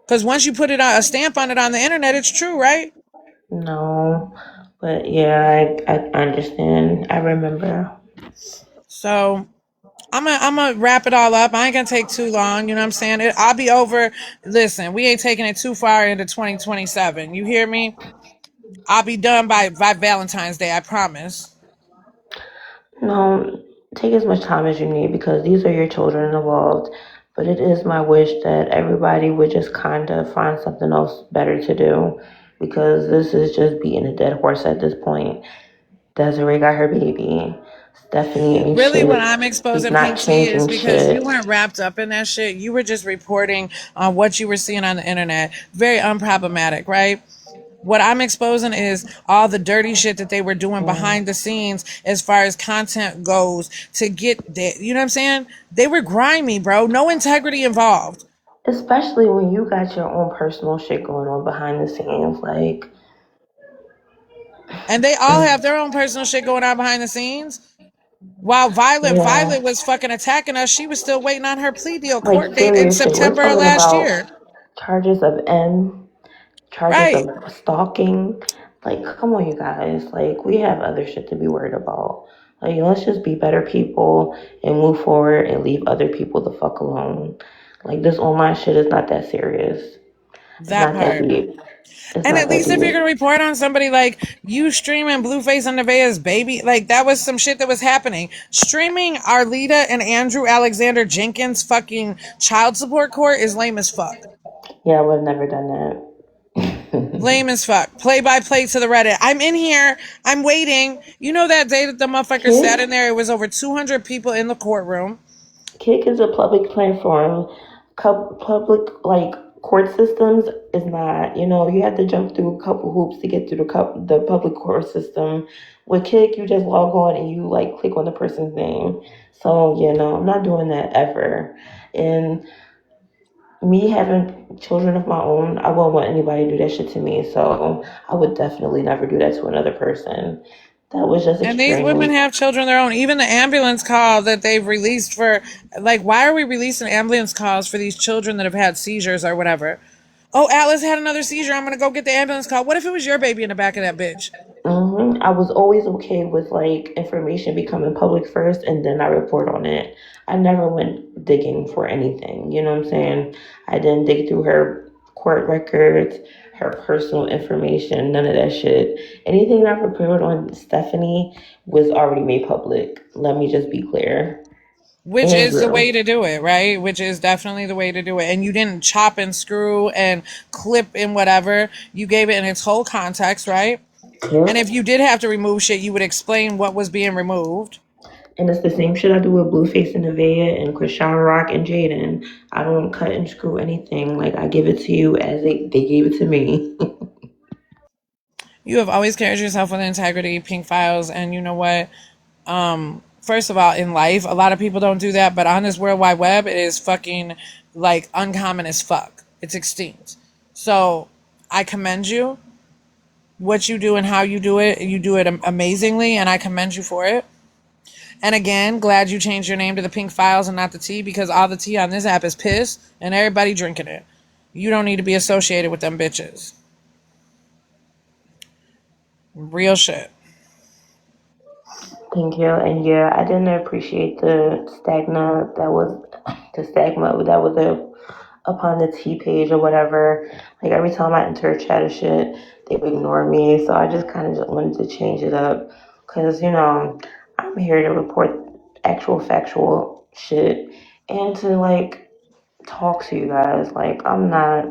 Because once you put it on a stamp on it on the internet, it's true, right? No, but yeah, I understand. I remember. So I'm gonna wrap it all up. I ain't gonna take too long. You know what I'm saying? I'll be over. Listen, we ain't taking it too far into 2027. You hear me? I'll be done by Valentine's Day. I promise. No, take as much time as you need because these are your children involved. But it is my wish that everybody would just kind of find something else better to do because this is just beating a dead horse at this point. Desiree got her baby. Stephanie ain't Really, what shit. I'm She's exposing not Pink Tea is changing because you shit. weren't wrapped up in that shit. You were just reporting on what you were seeing on the internet. Very unproblematic, right? What I'm exposing is all the dirty shit that they were doing Mm. behind the scenes as far as content goes to get that. You know what I'm saying? They were grimy, bro. No integrity involved. Especially when you got your own personal shit going on behind the scenes. Like, And they all have their own personal shit going on behind the scenes. While yeah. Violet was fucking attacking us, she was still waiting on her plea deal Like, court date in serious shit. We're September of talking last about year. charges of charges Right. of stalking. Like, come on, you guys. Like, we have other shit to be worried about. Like, let's just be better people and move forward and leave other people the fuck alone. Like, this online shit is not that serious. It's That not that part. deep. It's And not at that least if you're deep. gonna report on somebody like you streaming Blueface and Nevaeh's baby, like that was some shit that was happening. Streaming Arlita and Andrew Alexander Jenkins fucking child support court is lame as fuck. Yeah, I would have never done that. Lame as fuck. Play by play to the Reddit. I'm in here. I'm waiting. You know that day that the motherfucker sat in Kick, there, it was over 200 people in the courtroom. Kick is a public platform. Public, like, court systems is not. You know, you have to jump through a couple hoops to get through the public court system. With Kick, you just log on and you like click on the person's name. So you know, I'm not doing that ever. And me having children of my own, I won't want anybody to do that shit to me. So I would definitely never do that to another person. That was just And these women extreme. have children of their own. Even the ambulance call that they've released for, like, why are we releasing ambulance calls for these children that have had seizures or whatever? Oh, Atlas had another seizure. I'm gonna go get the ambulance call. What if it was your baby in the back of that bitch? I was always okay with like information becoming public first and then I report on it. I never went digging for anything. You know what I'm saying? I didn't dig through her court records, her personal information, none of that shit. Anything I reported on Stephanie was already made public. Let me just be clear. Which is the Andrew. way to do it, right? Which is definitely the way to do it. And you didn't chop and screw and clip and whatever. You gave it in its whole context, right? And if Yep. you did have to remove shit, you would explain what was being removed. And it's the same shit I do with Blueface and Nevaeh and Krishan Rock and Jaden. I don't cut and screw anything. Like I give it to you as they gave it to me. You have always carried yourself with integrity, Pink Files, and you know what? First of all, in life, a lot of people don't do that, but on this World Wide Web, it is fucking like uncommon as fuck. It's extinct. So I commend you, what you do and how you do it. You do it amazingly, and I commend you for it. And again, glad you changed your name to the Pink Files and not the tea because all the tea on this app is piss and everybody drinking it. You don't need to be associated with them bitches. Real shit. Thank you. And yeah, I didn't appreciate the stigma that was upon the T page or whatever. Like every time I enter a chat or shit, they would ignore me. So I just kind of just wanted to change it up because I'm here to report actual factual shit and to like talk to you guys. Like I'm not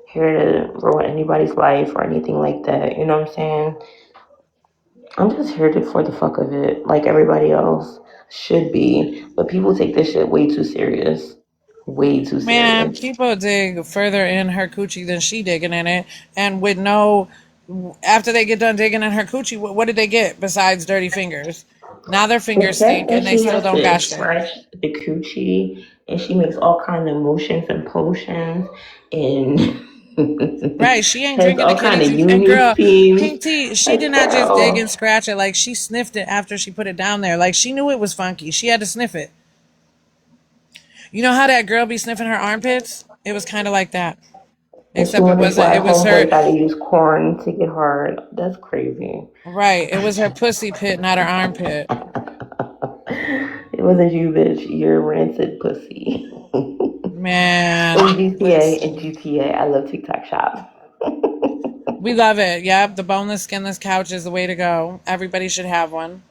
here to ruin anybody's life or anything like that. You know what I'm saying? I'm just here for the fuck of it, like everybody else should be. But people take this shit way too serious. Way too Man, serious. people dig further in her coochie than she digging in it, and with no. After they get done digging in her coochie, what did they get besides dirty fingers? Now their The fingers fact stink, that and they she still has don't to got shit. scratch the coochie and she makes all kind of motions and potions and Right, she ain't has drinking the all kitty kind of juice. And uni girl, schemes. Pink Tea, she did Like, not just dig girl, and scratch it. Like she sniffed it after she put it down there. Like she knew it was funky. She had to sniff it. You know how that girl be sniffing her armpits? It was kind of like that, and she except it wonders wasn't. why It was her. homeboy got to use corn to get hard. That's crazy. Right, it was her pussy pit, not her armpit. It wasn't you, bitch. You're rancid pussy. Man, In GTA, in listen. GTA, I love TikTok Shop. We love it. Yep, the boneless, skinless couch is the way to go. Everybody should have one.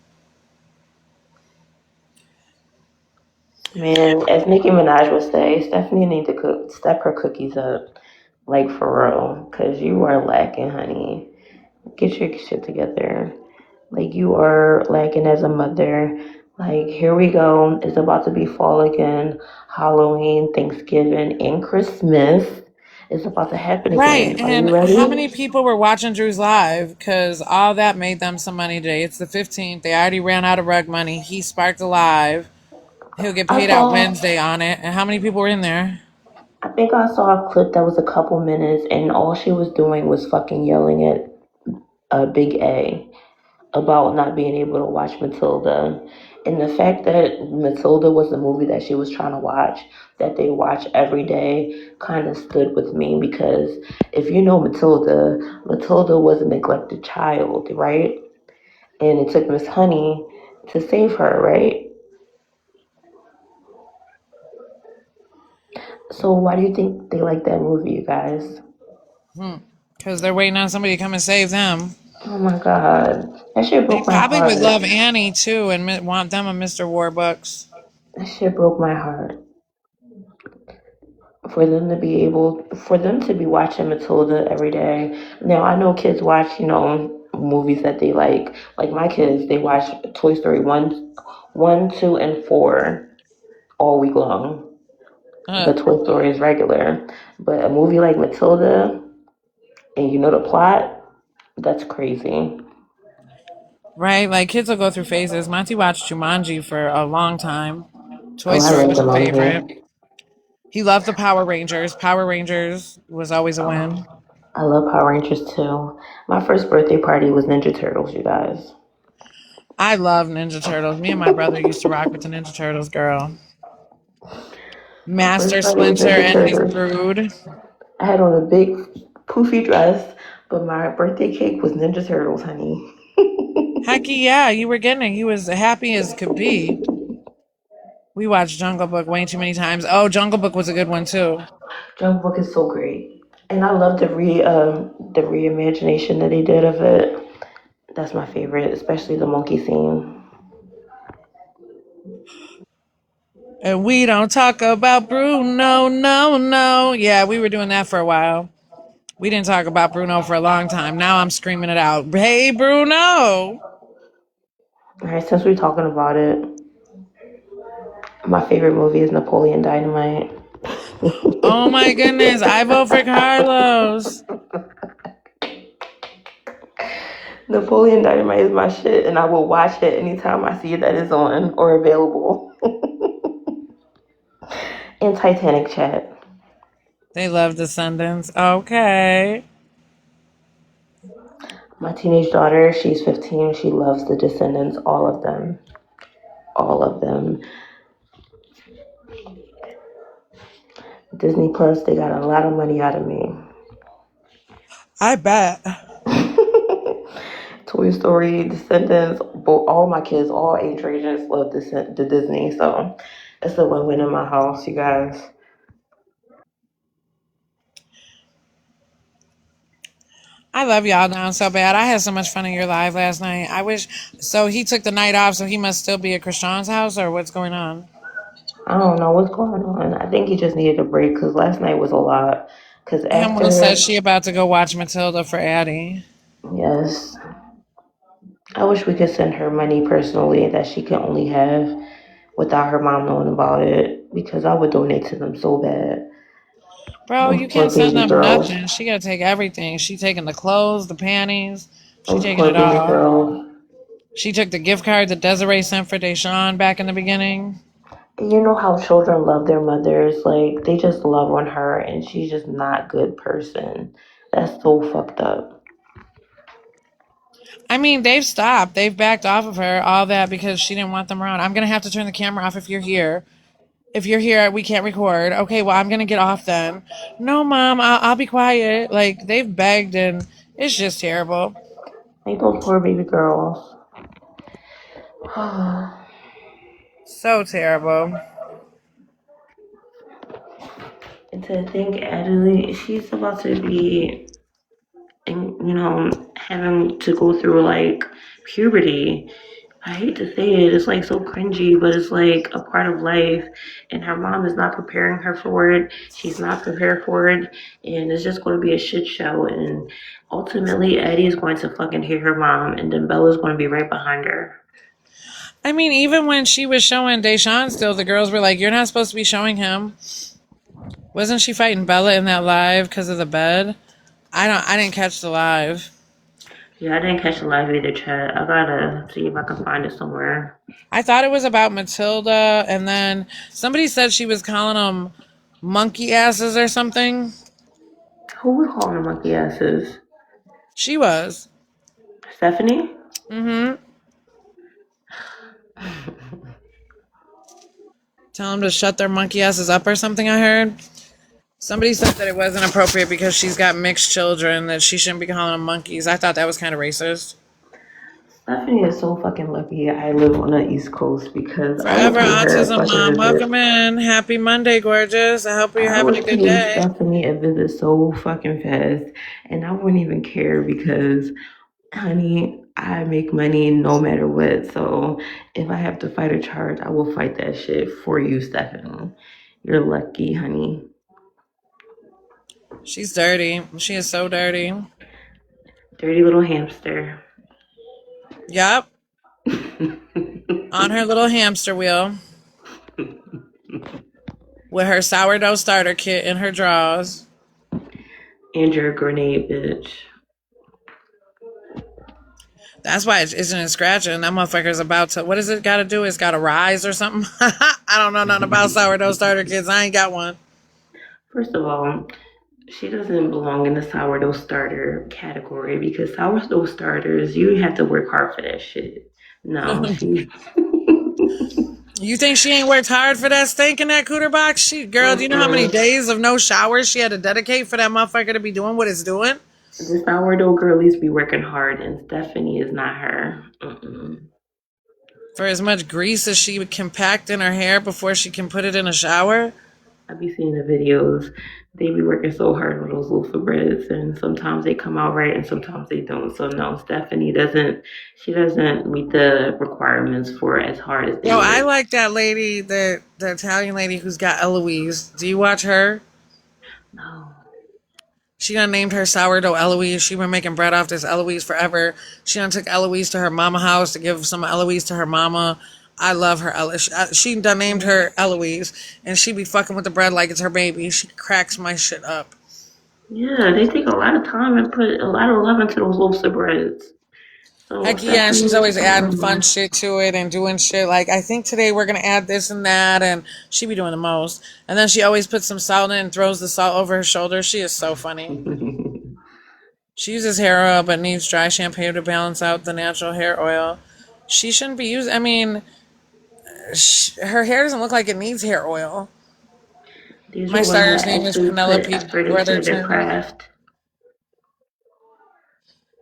Man, as Nicki Minaj would say, Stephanie need to step her cookies up, like for real, cause you are lacking, honey. Get your shit together. Like you are lacking as a mother. Like here we go. It's about to be fall again. Halloween, Thanksgiving, and Christmas is about to happen Right, again. Are you and how ready? many people were watching Drew's live? Because all that made them some money today. It's the 15th. They already ran out of rug money. He sparked a live. He'll get I paid out saw. Wednesday on it. And how many people were in there? I think I saw a clip that was a couple minutes, and all she was doing was fucking yelling at Big A about not being able to watch Matilda. And the fact that Matilda was the movie that she was trying to watch, that they watch every day, kind of stood with me because if you know Matilda, Matilda was a neglected child, right? And it took Miss Honey to save her, right? So why do you think they like that movie, you guys? Because they're waiting on somebody to come and save them. Oh my god. That shit They broke my probably would heart. love Annie too and want them a Mr. Warbucks. That shit broke my heart. For them to be watching Matilda every day. Now I know kids watch, movies that they like my kids, they watch Toy Story 2 and 4 all week long. Uh, But Toy Story is regular. But a movie like Matilda and you know the plot, that's crazy. right? Like kids will go through phases. Monty watched Jumanji for a long time. Toy Oh, I Story love was a favorite. Jumanji. He loved the Power Rangers. Power Rangers was always a Oh, win. I love Power Rangers too. My first birthday party was Ninja Turtles, you guys. I love Ninja Turtles. Me and my brother used to rock with the Ninja Turtles, girl. My first Master party was Splinter Ninja and his Turtles. brood. I had on a big poofy dress, but my birthday cake was Ninja Turtles, honey. Hecky, yeah, you were getting it. He was happy as could be. We watched Jungle Book way too many times. Oh, Jungle Book was a good one too. Jungle Book is so great, and I love the reimagination that they did of it. That's my favorite, especially the monkey scene. And we don't talk about Bruno, no, no. Yeah, we were doing that for a while. We didn't talk about Bruno for a long time. Now I'm screaming it out. Hey, Bruno. All right, since we're talking about it, my favorite movie is Napoleon Dynamite. Oh my goodness. I vote for Carlos. Napoleon Dynamite is my shit, and I will watch it anytime I see that it's on or available. And Titanic chat. They love Descendants. Okay. My teenage daughter, she's 15. She loves The Descendants, all of them. All of them. Disney Plus, they got a lot of money out of me. I bet. Toy Story descendants. Both all my kids, all age ranges, love the Disney. So it's a win-win in my house, you guys. I love y'all down so bad. I had so much fun in your live last night. I wish. So he took the night off, so he must still be at Krishan's house, or what's going on? I don't know what's going on. I think he just needed a break because last night was a lot. Because Pamela said after, she about to go watch Matilda for Addie. yes, I wish we could send her money personally that she can only have without her mom knowing about it because I would donate to them so bad. Bro, Those you poor can't send baby them girls. nothing. She gotta take everything. She taking the clothes, the panties. She Those taking poor it baby all. girls. She took the gift card that Desiree sent for Deshaun back in the beginning. You know how children love their mothers, like they just love on her and she's just not good person. That's so fucked up. I mean, they've stopped. They've backed off of her, all that because she didn't want them around. I'm gonna have to turn the camera off if you're here. If you're here, we can't record. Okay, well, I'm gonna get off then. No, mom, I'll be quiet. Like they've begged, and it's just terrible. Like those poor baby girls. So terrible. And to think Adelie, she's about to be, having to go through like puberty. I hate to say it, it's like so cringy, but it's like a part of life. And her mom is not preparing her for it. She's not prepared for it. And it's just going to be a shit show. And ultimately, Eddie is going to fucking hate her mom. And then Bella's going to be right behind her. I mean, even when she was showing Deshaun still, the girls were like, "You're not supposed to be showing him." Wasn't she fighting Bella in that live because of the bed? I didn't catch the live. Yeah, I didn't catch the live either, chat. I gotta see if I can find it somewhere. I thought it was about Matilda, and then somebody said she was calling them monkey asses or something. Who was calling them monkey asses? She was. Stephanie? Mm-hmm. Tell them to shut their monkey asses up or something, I heard. Somebody said that it wasn't appropriate because she's got mixed children, that she shouldn't be calling them monkeys. I thought that was kind of racist. Stephanie is so fucking lucky I live on the East Coast because I would Forever pay her a Autism fucking Mom, welcome visit. in. Happy Monday, gorgeous. I hope you're I having a would good pay day. Stephanie a visit so fucking fast and I wouldn't even care because, honey, I make money no matter what. So if I have to fight a charge, I will fight that shit for you, Stephanie. You're lucky, honey. She's dirty. She is so dirty. Dirty little hamster. Yup. On her little hamster wheel with her sourdough starter kit in her drawers. And you're a grenade, bitch. That's why it isn't scratching. That motherfucker's about to. What does it got to do? It's got to rise or something. I don't know nothing about sourdough starter kits. I ain't got one. First of all, she doesn't belong in the sourdough starter category because sourdough starters, you have to work hard for that shit. No, she. You think she ain't worked hard for that steak in that cooter box? Girl, do you know how many Mm-mm. days of no showers she had to dedicate for that motherfucker to be doing what it's doing? The sourdough girlies be working hard, and Stephanie is not her. Mm-mm. For as much grease as she would compact in her hair before she can put it in a shower? I be seeing the videos. They be working so hard with those loaves of breads, and sometimes they come out right, and sometimes they don't. So no, Stephanie doesn't. She doesn't meet the requirements for as hard as they Yo, I work. like that lady, the Italian lady who's got Eloise. Do you watch her? No. She done named her sourdough Eloise. She been making bread off this Eloise forever. She done took Eloise to her mama house to give some Eloise to her mama. I love her Eloise. She done named her Eloise, and she be fucking with the bread like it's her baby. She cracks my shit up. Yeah, they take a lot of time and put a lot of love into those loaves of breads. So Heck yeah, and she's Stephanie, always adding fun shit to it and doing shit like, I think today we're gonna add this and that, and she be doing the most. And then she always puts some salt in and throws the salt over her shoulder. She is so funny. She uses hair oil but needs dry shampoo to balance out the natural hair oil. She shouldn't be using, I mean, her hair doesn't look like it needs hair oil. These My are women starter's that name is actually put Penelope effort into their Brotherton. craft.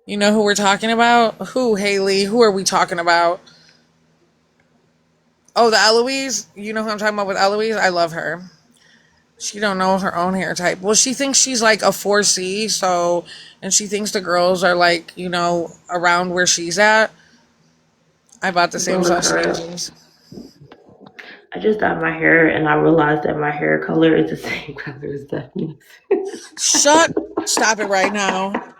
You know who we're talking about? Who, Haley? Who are we talking about? Oh, the Eloise. You know who I'm talking about with Eloise? I love her. She don't know her own hair type. Well, she thinks she's like a 4C, so, and she thinks the girls are like, around where she's at. I bought the same Believe sauce she her. is. I just dyed my hair and I realized that my hair color is the same color as Daphne's. Stop it right now.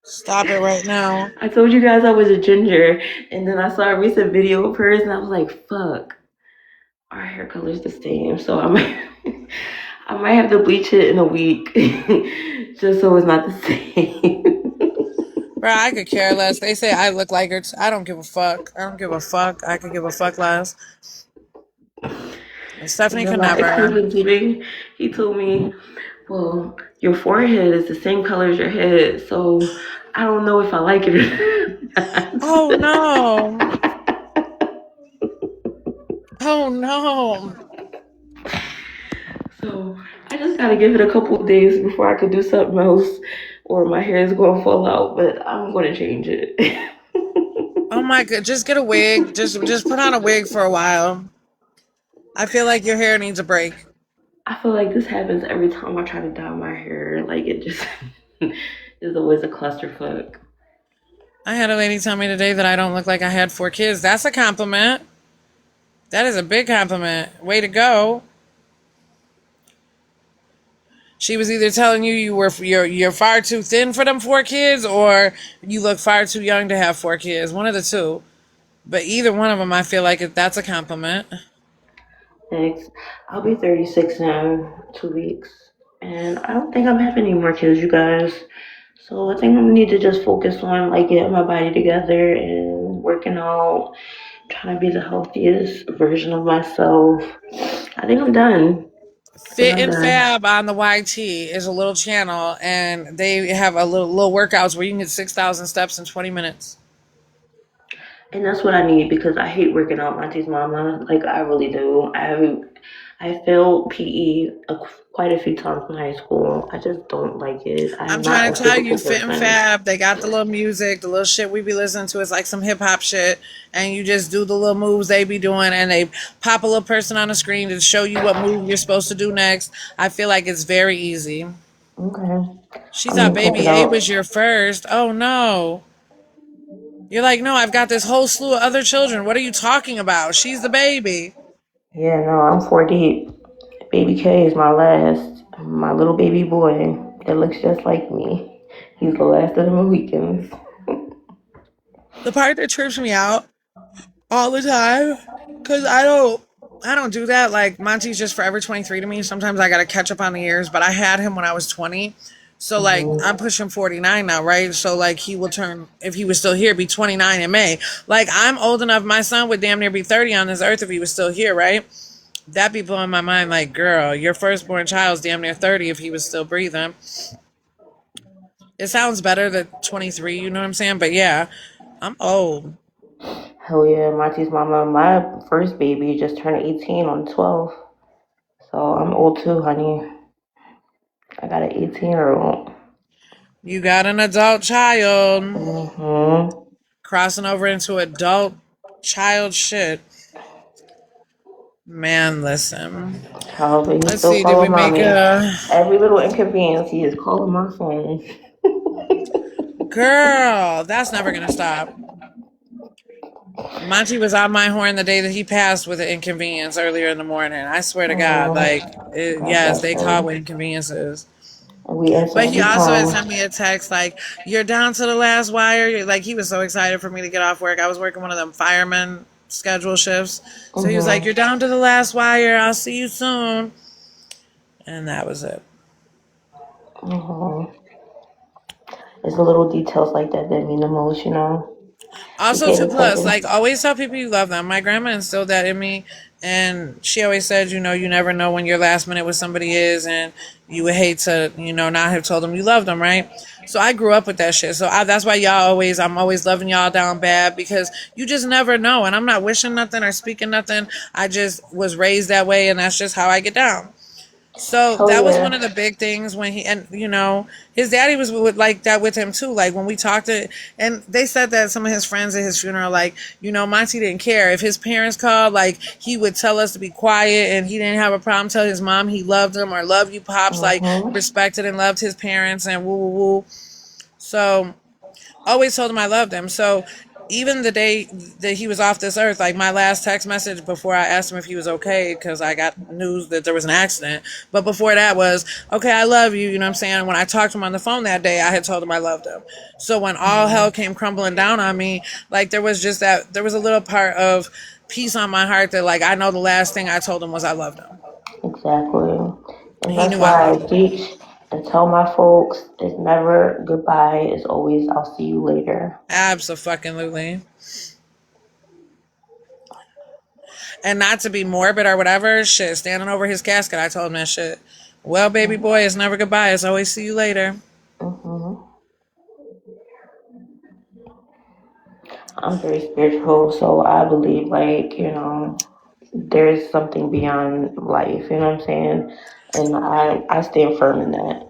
Stop it right now. I told you guys I was a ginger, and then I saw a recent video of hers, and I was like, "Fuck, our hair color's the same." So I might, I might have to bleach it in a week, just so it's not the same. Bro, I could care less. They say I look like her. I don't give a fuck. I don't give a fuck. I could give a fuck less. And And Stephanie then could my never. ex-husband's leaving. He told me, "Well, your forehead is the same color as your head, so I don't know if I like it or not." Oh no. Oh no. So I just gotta give it a couple of days before I could do something else, or my hair is gonna fall out. But I'm gonna change it. Oh my god. Just get a wig. Just put on a wig for a while. I feel like your hair needs a break. I feel like this happens every time I try to dye my hair. Like it just is always a clusterfuck. I had a lady tell me today that I don't look like I had 4 kids. That's a compliment. That is a big compliment. Way to go. She was either telling you you're far too thin for them 4 kids, or you look far too young to have 4 kids. One of the two. But either one of them, I feel like that's a compliment. Thanks. I'll be 36 now, 2 weeks, and I don't think I'm having any more kids, you guys. So I think I need to just focus on like getting my body together and working out, trying to be the healthiest version of myself. I think I'm done. I think Fit I'm and done. Fab on the YT is a little channel, and they have a little workouts where you can get 6,000 steps in 20 minutes. And that's what I need because I hate working out, Monty's mama. Like I really do. I failed PE quite a few times in high school. I just don't like it. I'm I'm not trying a to tell you, physical Fit and person. Fab, they got the little music, the little shit we be listening to. It's like some hip hop shit, and you just do the little moves they be doing, and they pop a little person on the screen to show you what move you're supposed to do next. I feel like it's very easy. Okay. She I'm thought gonna check it baby A was out. your first. Oh no. You're like, no, I've got this whole slew of other children. What are you talking about? She's the baby. Yeah, no, I'm 4 deep. Baby K is my last. My little baby boy that looks just like me. He's the last of the Mohicans. The part that trips me out all the time, because I don't do that. Like Monty's just forever 23 to me. Sometimes I gotta catch up on the years, but I had him when I was 20. So like Hmm. I'm pushing 49 now, right? So like he will turn, if he was still here, be 29 in May. Like I'm old enough, my son would damn near be 30 on this earth if he was still here, right? That be blowing my mind. Like, girl, your firstborn child's damn near 30 if he was still breathing. It sounds better than 23, you know what I'm saying? But yeah, I'm old. Hell yeah, Monty's mama. My first baby just turned 18 on 12. So I'm old too, honey. I got an 18-year-old. You got an adult child Mm-hmm. crossing over into adult child shit. Man, listen. However, he Let's still see, did follow we make mommy. a Every little inconvenience, he is calling my phone. girl? That's never gonna stop. Monty was on my horn the day that he passed with an inconvenience earlier in the morning. I swear to God, Oh, like, God yes, bless they call him. with inconveniences. And we answer But he every also had phone. sent me a text like, "You're down to the last wire." Like he was so excited for me to get off work. I was working one of them fireman schedule shifts, so he was like, "You're Mm-hmm. down to the last wire. I'll see you soon." And that was it. Mm-hmm. It's the little details like that that mean the most, you know? He Also, came two and checked plus, in. like always tell people you love them. My grandma instilled that in me, and she always said, you never know when your last minute with somebody is, and you would hate to, not have told them you loved them, right? So I grew up with that shit. So that's why I'm always loving y'all down bad because you just never know. And I'm not wishing nothing or speaking nothing. I just was raised that way, and that's just how I get down. So Oh that was one yeah. of the big things when he, and his daddy was with, like that with him too. Like when we talked to, and they said that some of his friends at his funeral, like, Monty didn't care if his parents called, like he would tell us to be quiet, and he didn't have a problem telling his mom he loved him or love you pops, like Mm-hmm. respected and loved his parents and woo woo woo. So always told him I loved him. So even the day that he was off this earth, like my last text message before I asked him if he was okay, because I got news that there was an accident. But before that was, okay, I love you. You know what I'm saying? When I talked to him on the phone that day, I had told him I loved him. So when all hell came crumbling down on me, like there was just that, there was a little part of peace on my heart that, like, I know the last thing I told him was I loved him. Exactly. And He that's knew I why loved I him. teach and tell my folks it's never goodbye, it's always I'll see you later. Absolutely. And not to be morbid or whatever, shit, standing over his casket, I told him that shit. Well, baby boy, it's never goodbye. It's always see you later. Mm-hmm. I'm very spiritual, so I believe, like, there's something beyond life, you know what I'm saying? And I stand firm in that.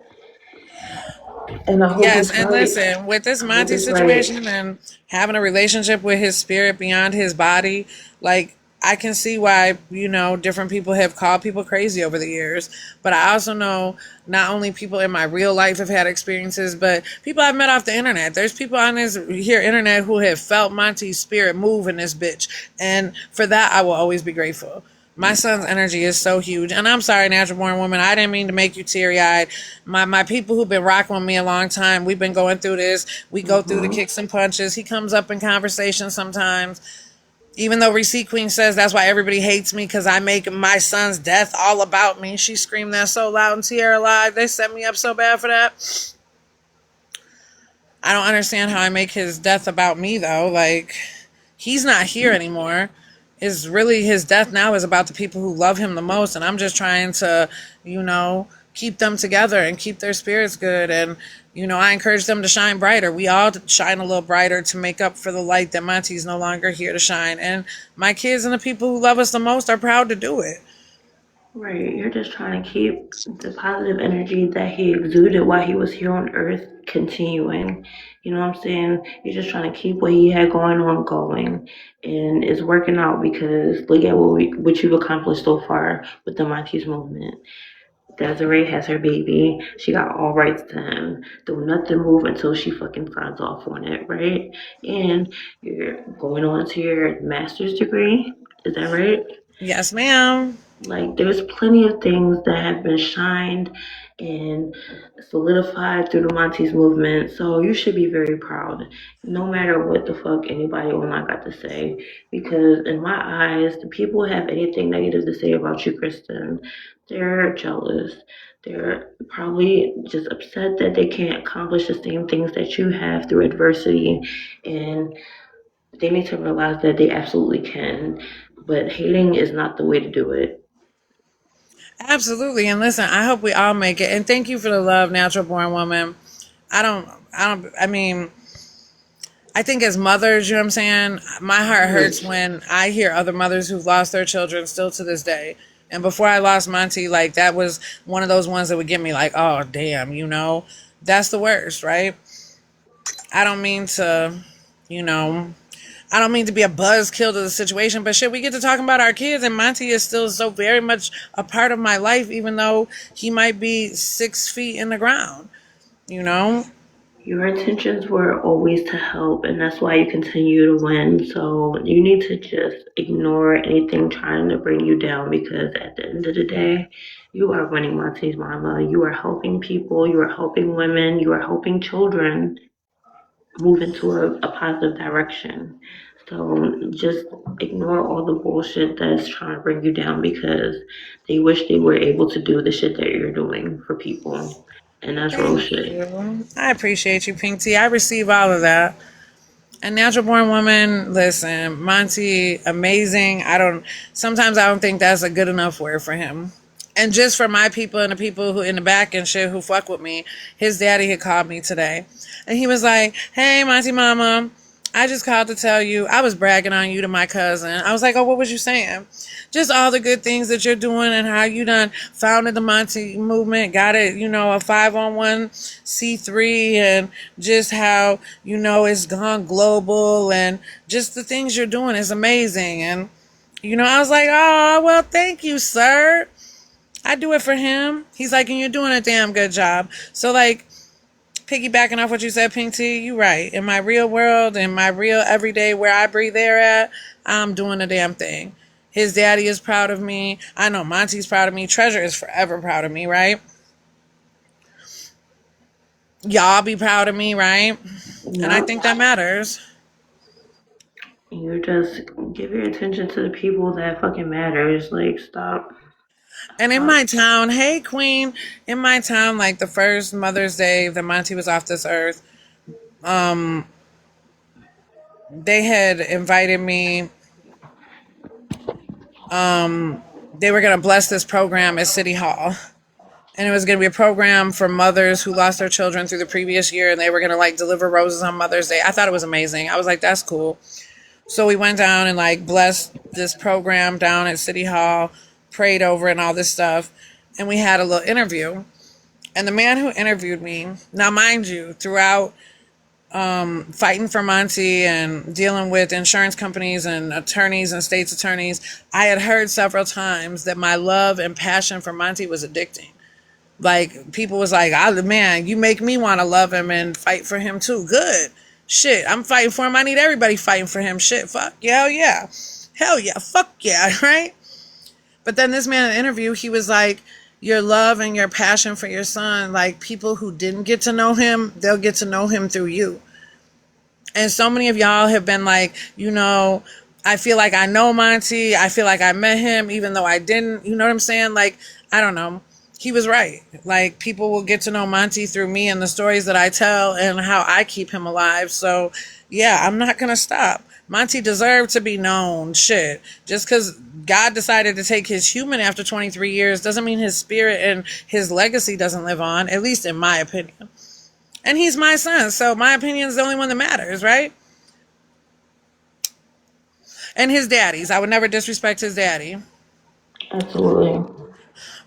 And I hope Yes, it's and right. listen, with this I hope Monty it's right. situation and having a relationship with his spirit beyond his body, like I can see why, different people have called people crazy over the years. But I also know not only people in my real life have had experiences, but people I've met off the internet. There's people on this here internet who have felt Monty's spirit move in this bitch. And for that I will always be grateful. My son's energy is so huge. And I'm sorry, natural born woman. I didn't mean to make you teary eyed. My people who've been rocking with me a long time, we've been going through this. We go through the Mm-hmm. kicks and punches. He comes up in conversation sometimes. Even though Receipt Queen says that's why everybody hates me because I make my son's death all about me. She screamed that so loud in Tierra Live. They set me up so bad for that. I don't understand how I make his death about me though. Like, he's not here anymore. Is really his death now is about the people who love him the most, and I'm just trying to, keep them together and keep their spirits good. And I encourage them to shine brighter. We all shine a little brighter to make up for the light that Monty's no longer here to shine. And my kids and the people who love us the most are proud to do it. Right. You're just trying to keep the positive energy that he exuded while he was here on earth continuing. You know what I'm saying? You're just trying to keep what he had going on going. And it's working out because look at what you've accomplished so far with the Monty's movement. Desiree has her baby. She got all rights to him. Do nothing move until she fucking signs off on it, right? And you're going on to your master's degree. Is that right? Yes, ma'am. Like, there's plenty of things that have been shined and solidified through the Monty's movement. So you should be very proud, no matter what the fuck anybody online got to say. Because in my eyes, the people who have anything negative to say about you, Kristen, they're jealous. They're probably just upset that they can't accomplish the same things that you have through adversity. And they need to realize that they absolutely can. But hating is not the way to do it. Absolutely. And listen, I hope we all make it. And thank you for the love, natural born woman. I mean, I think as mothers, you know what I'm saying? My heart hurts when I hear other mothers who've lost their children still to this day. And before I lost Monty, like that was one of those ones that would get me like, oh, damn, that's the worst, right? I don't mean to, you know, I don't mean to be a buzzkill to the situation, but shit, we get to talking about our kids, and Monty is still so very much a part of my life, even though he might be 6 feet in the ground, you know? Your intentions were always to help, and that's why you continue to win. So you need to just ignore anything trying to bring you down because at the end of the day, you are winning Monty's Mama. You are helping people, you are helping women, you are helping children move into a positive direction. So just ignore all the bullshit that's trying to bring you down because they wish they were able to do the shit that you're doing for people. And that's real Thank shit. you. I appreciate you, Pink Tea. I receive all of that. A natural born woman, listen, Monty, amazing. Sometimes I don't think that's a good enough word for him. And just for my people and the people who in the back and shit who fuck with me, his daddy had called me today. And he was like, hey, Monty Mama, I just called to tell you I was bragging on you to my cousin. I was like, oh, what was you saying? Just all the good things that you're doing and how you done founded the Monty movement, got it, a 501c3, and just how, it's gone global, and just the things you're doing is amazing. And, I was like, oh, well, thank you, sir. I do it for him. He's like, and you're doing a damn good job. So, like, piggybacking off what you said, Pink T, you right. In my real world, in my real everyday where I breathe air at, I'm doing the damn thing. His daddy is proud of me. I know Monty's proud of me. Treasure is forever proud of me, right? Y'all be proud of me, right? And I Yep. think that matters. You just give your attention to the people that fucking matters. Like, stop. And in my town, hey, Queen, in my town, like the first Mother's Day that Monty was off this earth, they had invited me. They were going to bless this program at City Hall. And it was going to be a program for mothers who lost their children through the previous year. And they were going to like deliver roses on Mother's Day. I thought it was amazing. I was like, that's cool. So we went down and like blessed this program down at City Hall, prayed over and all this stuff. And we had a little interview. And the man who interviewed me, now mind you, throughout fighting for Monty and dealing with insurance companies and attorneys and state's attorneys, I had heard several times that my love and passion for Monty was addicting. Like, people was like, oh, man, you make me want to love him and fight for him too. Good. Shit, I'm fighting for him. I need everybody fighting for him. Shit, fuck. Yeah, hell yeah. Hell yeah. Fuck yeah, right? But then this man in the interview, he was like, your love and your passion for your son, like people who didn't get to know him, they'll get to know him through you. And so many of y'all have been like, I feel like I know Monty. I feel like I met him, even though I didn't. You know what I'm saying? Like, I don't know. He was right. Like, people will get to know Monty through me and the stories that I tell and how I keep him alive. So, yeah, I'm not going to stop. Monty deserved to be known. Shit. Just because God decided to take his human after 23 years doesn't mean his spirit and his legacy doesn't live on, at least in my opinion. And he's my son, so my opinion is the only one that matters, right? And his daddy's. I would never disrespect his daddy. Absolutely.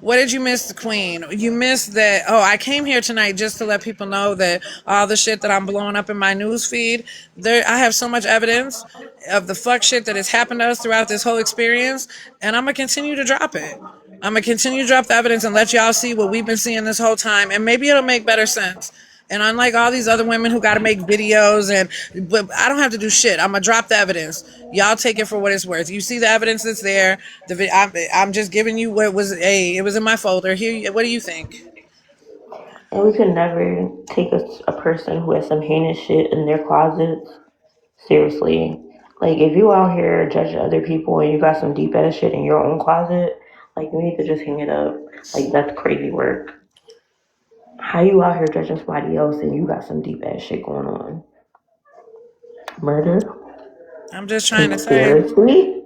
What did you miss, the Queen? You missed that. Oh, I came here tonight just to let people know that all the shit that I'm blowing up in my news feed, I have so much evidence of the fuck shit that has happened to us throughout this whole experience, and I'm going to continue to drop it. I'm going to continue to drop the evidence and let y'all see what we've been seeing this whole time, and maybe it'll make better sense. And unlike all these other women who got to make videos, but I don't have to do shit. I'm gonna drop the evidence. Y'all take it for what it's worth. You see the evidence that's there. I'm just giving you what was it was in my folder. Here, what do you think? And we could never take a person who has some heinous shit in their closets seriously. Like, if you out here judging other people and you got some deep ass shit in your own closet, like, you need to just hang it up. Like, that's crazy work. How you out here judging somebody else and you got some deep ass shit going on? Murder? I'm just trying to say, Conspiracy?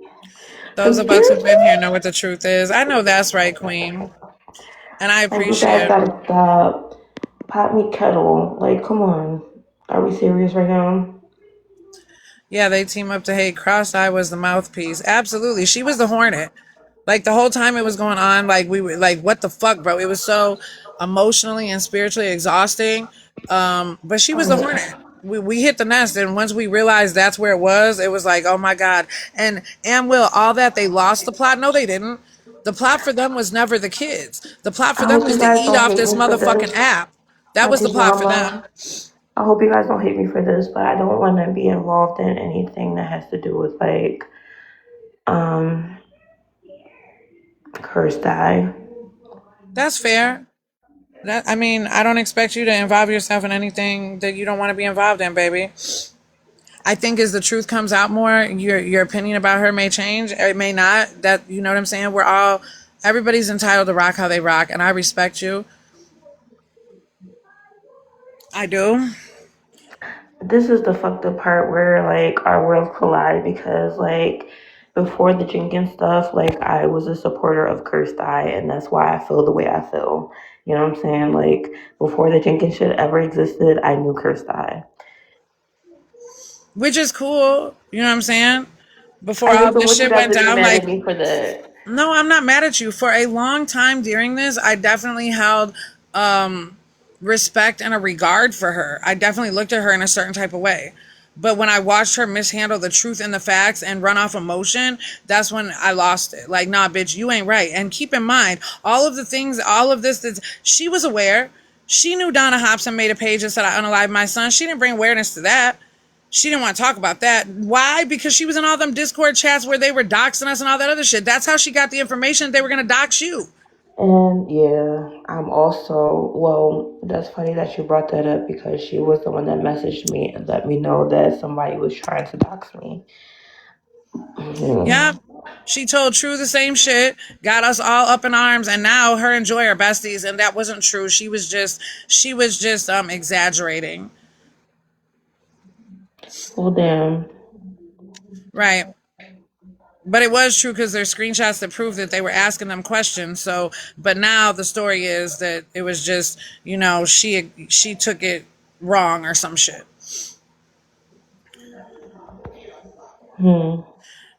those of us who've Conspiracy? been here know what the truth is. I know that's right, Queen, and I Like, you guys appreciate it. gotta stop. Pop me kettle. Like, come on. Are we serious right now? Yeah, they team up to hate. Cross-Eye was the mouthpiece. Absolutely, she was the Hornet. Like, the whole time it was going on, like, we were like, what the fuck, bro? It was so emotionally and spiritually exhausting. But she was the Hornet. We hit the nest, and once we realized that's where it was like, oh my God. And Will, all that, they lost the plot. No, they didn't. The plot for them was never the kids. The plot for I them hope was you to guys eat don't off hate this me for motherfucking this. app. That was the Auntie plot for them. Drama. I hope you guys don't hate me for this, but I don't want to be involved in anything that has to do with, like, um, cursed eye. That's fair. I mean, I don't expect you to involve yourself in anything that you don't want to be involved in, baby. I think as the truth comes out more, your opinion about her may change. It may not. That, you know what I'm saying? Everybody's entitled to rock how they rock, and I respect you. I do. This is the fucked up part where, like, our worlds collide because, like, before the Jenkins stuff, like, I was a supporter of Cursed Eye, and that's why I feel the way I feel. You know what I'm saying? Like, before the Jenkins shit ever existed, I knew Cursed Eye. which is cool. You know what I'm saying? Before I all just don't this want you shit guys went to be down, mad at like, me for that. no, I'm not mad at you. For a long time during this, I definitely held respect and a regard for her. I definitely looked at her in a certain type of way. But when I watched her mishandle the truth and the facts and run off emotion, that's when I lost it. Like, nah, bitch, you ain't right. And keep in mind, all of the things, all of this, that she was aware. She knew Donna Hobson made a page and said, I unalived my son. She didn't bring awareness to that. She didn't want to talk about that. Why? Because she was in all them Discord chats where they were doxing us and all that other shit. That's how she got the information they were going to dox you. And yeah, I'm also, well, that's funny that you brought that up because she was the one that messaged me and let me know that somebody was trying to dox me. Yeah. Mhm. She told True the same shit, got us all up in arms, and now her and Joy are besties, and that wasn't true. She was just exaggerating. Well, damn. Right. But it was true because there's screenshots that prove that they were asking them questions. So, but now the story is that it was just, she took it wrong or some shit. Hmm.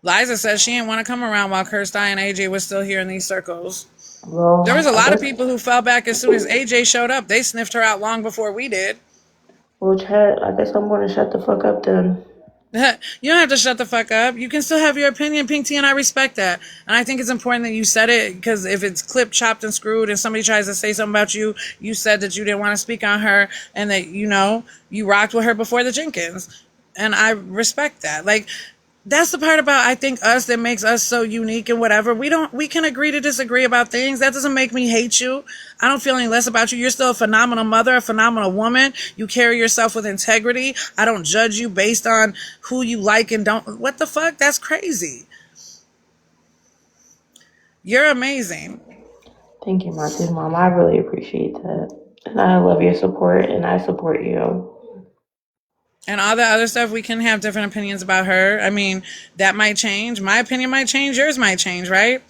Liza says she didn't want to come around while Kirsty and AJ was still here in these circles. There was Well, a I lot of guess, people who fell back as soon as AJ showed up. They sniffed her out long before we did. well, Chad, I guess I'm going to shut the fuck up then. You don't have to shut the fuck up. You can still have your opinion, Pink Tea, and I respect that. And I think it's important that you said it because if it's clipped, chopped, and screwed, and somebody tries to say something about you, you said that you didn't want to speak on her and that, you rocked with her before the Jenkins. And I respect that. Like, that's the part about, I think, us that makes us so unique and whatever. We can agree to disagree about things. That doesn't make me hate you. I don't feel any less about you. You're still a phenomenal mother, a phenomenal woman. You carry yourself with integrity. I don't judge you based on who you like and don't. What the fuck? That's crazy. You're amazing. Thank you, Monty Mom. I really appreciate that. And I love your support, and I support you. And all the other stuff, we can have different opinions about her. I mean, that might change. My opinion might change. Yours might change, right?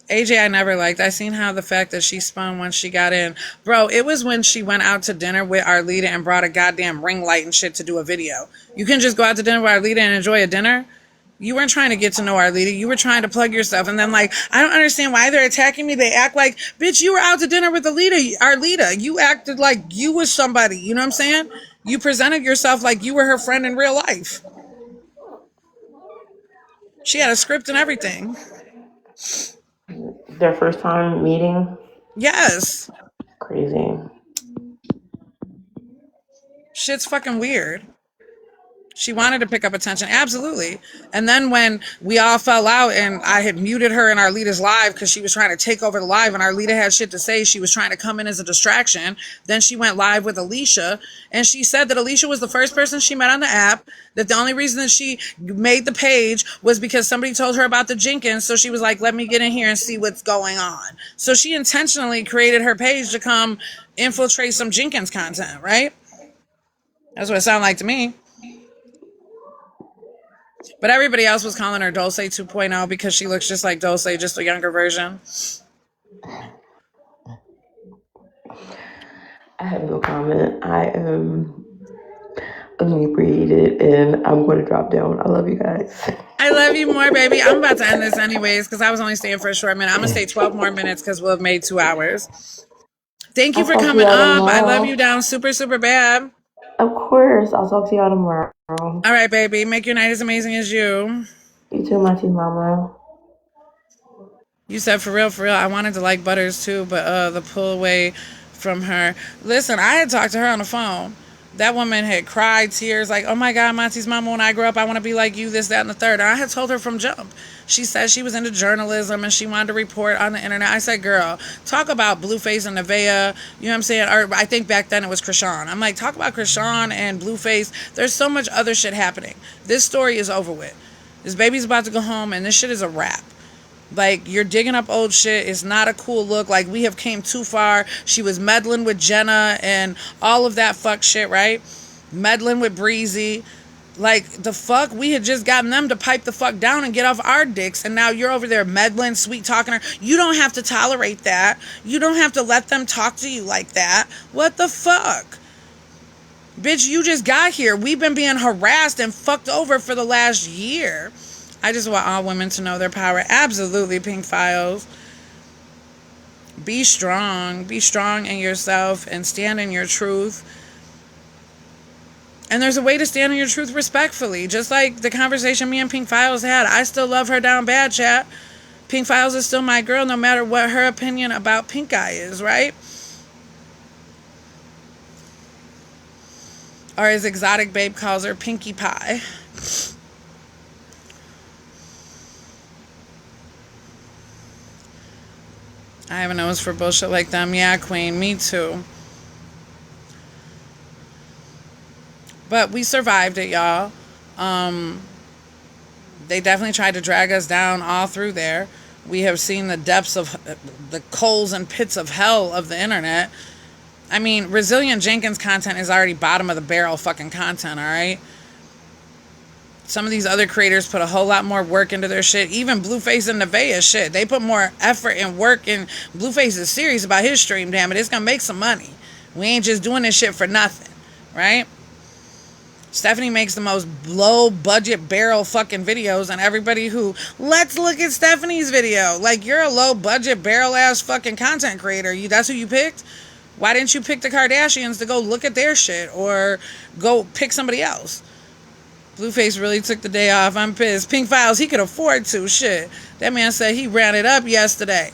AJ, I never liked. I seen how the fact that she spun once she got in. Bro, it was when she went out to dinner with Arlita and brought a goddamn ring light and shit to do a video. You can just go out to dinner with Arlita and enjoy a dinner. You weren't trying to get to know Arlita. You were trying to plug yourself. And then, like, I don't understand why they're attacking me. They act like, bitch, you were out to dinner with Arlita. You acted like you was somebody. You know what I'm saying? You presented yourself like you were her friend in real life. She had a script and everything. Their first time meeting, Yes. crazy. Shit's fucking weird. She wanted to pick up attention, absolutely. And then when we all fell out and I had muted her in Arlita's live because she was trying to take over the live and Arlita had shit to say, she was trying to come in as a distraction. Then she went live with Alicia and she said that Alicia was the first person she met on the app, that the only reason that she made the page was because somebody told her about the Jenkins. So she was like, let me get in here and see what's going on. So she intentionally created her page to come infiltrate some Jenkins content, right? That's what it sounded like to me. But everybody else was calling her Dulce 2.0 because she looks just like Dulce, just a younger version. I have no comment. I am inebriated and I'm going to drop down. I love you guys. I love you more, baby. I'm about to end this anyways because I was only staying for a short minute. I'm going to stay 12 more minutes because we'll have made 2 hours. Thank you I'll for talk to coming y'all up. I love tomorrow. you down super, super bad. Of course. I'll talk to y'all tomorrow. All right, baby. Make your night as amazing as you. You too, my tea mama. You said for real, for real. I wanted to like Butters too, but the pull away from her. Listen, I had talked to her on the phone. That woman had cried tears like, oh my God, Monty's mama, when I grow up, I want to be like you, this, that, and the third. And I had told her from jump. She said she was into journalism and she wanted to report on the internet. I said, girl, talk about Blueface and Nevaeh. You know what I'm saying? Or I think back then it was Krishan. I'm like, talk about Krishan and Blueface. There's so much other shit happening. This story is over with. This baby's about to go home and this shit is a wrap. Like, you're digging up old shit. It's not a cool look. Like, we have came too far. She was meddling with Jenna and all of that fuck shit, right? Meddling with Breezy. Like, the fuck? We had just gotten them to pipe the fuck down and get off our dicks. And now you're over there meddling, sweet talking her. You don't have to tolerate that. You don't have to let them talk to you like that. What the fuck? Bitch, you just got here. We've been being harassed and fucked over for the last year. I just want all women to know their power. Absolutely, Pink Files. Be strong. Be strong in yourself and stand in your truth. And there's a way to stand in your truth respectfully. Just like the conversation me and Pink Files had. I still love her down bad, chat. Pink Files is still my girl no matter what her opinion about Pink Eye is, right? Or as Exotic Babe calls her, Pinkie Pie. I have a nose for bullshit like them. Yeah, queen. Me too. But we survived it, y'all. They definitely tried to drag us down all through there. We have seen the depths of the coals and pits of hell of the internet. I mean, Resilient Jenkins content is already bottom of the barrel fucking content, all right? Some of these other creators put a whole lot more work into their shit. Even Blueface and Nevaeh shit. They put more effort and work in. Blueface is serious about his stream, damn it. It's gonna make some money. We ain't just doing this shit for nothing, right? Stephanie makes the most low budget barrel fucking videos, and everybody who, let's look at Stephanie's video. Like, you're a low budget barrel ass fucking content creator. That's who you picked? Why didn't you pick the Kardashians to go look at their shit or go pick somebody else? Blueface really took the day off. I'm pissed. Pink Files, he could afford to. Shit. That man said he ran it up yesterday.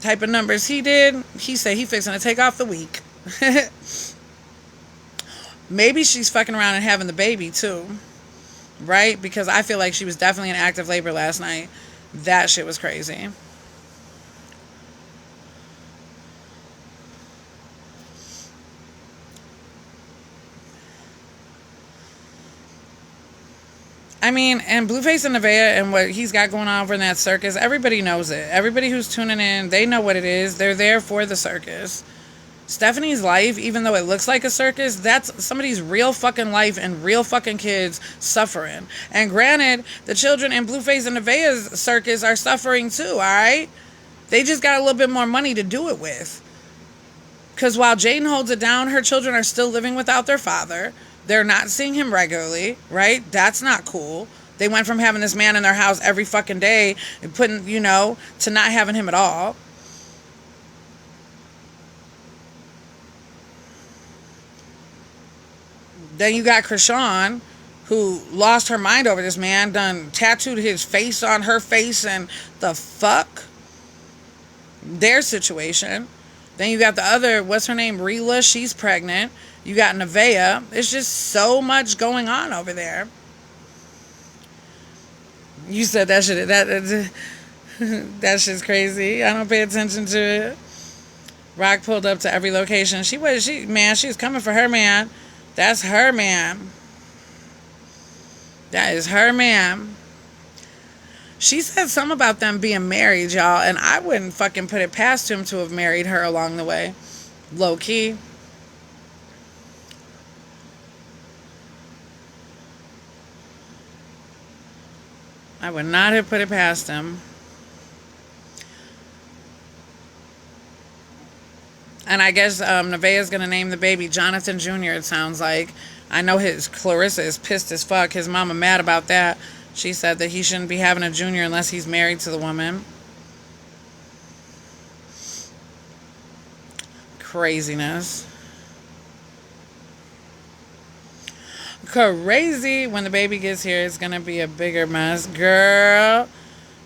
Type of numbers he did, he said he fixing to take off the week. Maybe she's fucking around and having the baby too. Right? Because I feel like she was definitely in active labor last night. That shit was crazy. I mean, and Blueface and Nevaeh and what he's got going on over in that circus, everybody knows it. Everybody who's tuning in, they know what it is. They're there for the circus. Stephanie's life, even though it looks like a circus, that's somebody's real fucking life and real fucking kids suffering. And granted, the children in Blueface and Nevaeh's circus are suffering too, alright? They just got a little bit more money to do it with. Because while Jaden holds it down, her children are still living without their father. They're not seeing him regularly, right? That's not cool. They went from having this man in their house every fucking day and putting, to not having him at all. Then you got Krishan, who lost her mind over this man, done tattooed his face on her face, and the fuck? Their situation. Then you got the other, what's her name? Rila, she's pregnant. You got Nevaeh. It's just so much going on over there. You said that shit. That shit's crazy. I don't pay attention to it. Rock pulled up to every location. She was coming for her man. That's her man. That is her man. She said something about them being married, y'all, and I wouldn't fucking put it past him to have married her along the way. Low key. I would not have put it past him. And I guess Nevaeh is going to name the baby Jonathan Jr., it sounds like. I know Clarissa is pissed as fuck. His mama mad about that. She said that he shouldn't be having a junior unless he's married to the woman. Craziness. Crazy. When the baby gets here, it's gonna be a bigger mess, girl.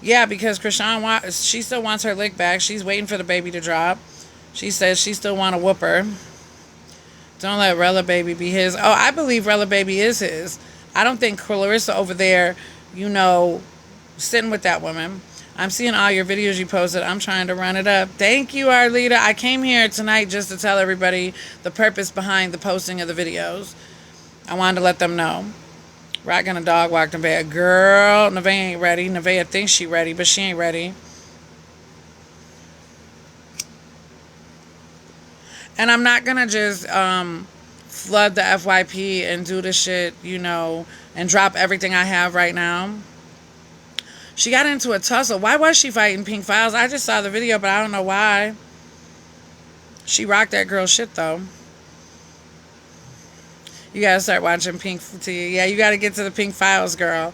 Yeah, because Krishan she still wants her lick back. She's waiting for the baby to drop. She says she still want to whoop her. Don't let Rella baby be his. Oh, I believe Rella baby is his. I don't think Clarissa over there, sitting with that woman. I'm seeing all your videos you posted. I'm trying to run it up. Thank you, Arlita. I came here tonight just to tell everybody the purpose behind the posting of the videos. I wanted to let them know. Rock and a dog walked in bed. Girl, Nevaeh ain't ready. Nevaeh thinks she ready, but she ain't ready. And I'm not going to just flood the FYP and do the shit, and drop everything I have right now. She got into a tussle. Why was she fighting Pink Files? I just saw the video, but I don't know why. She rocked that girl's shit, though. You gotta start watching Pink Tea. Yeah, you gotta get to the Pink Files, girl.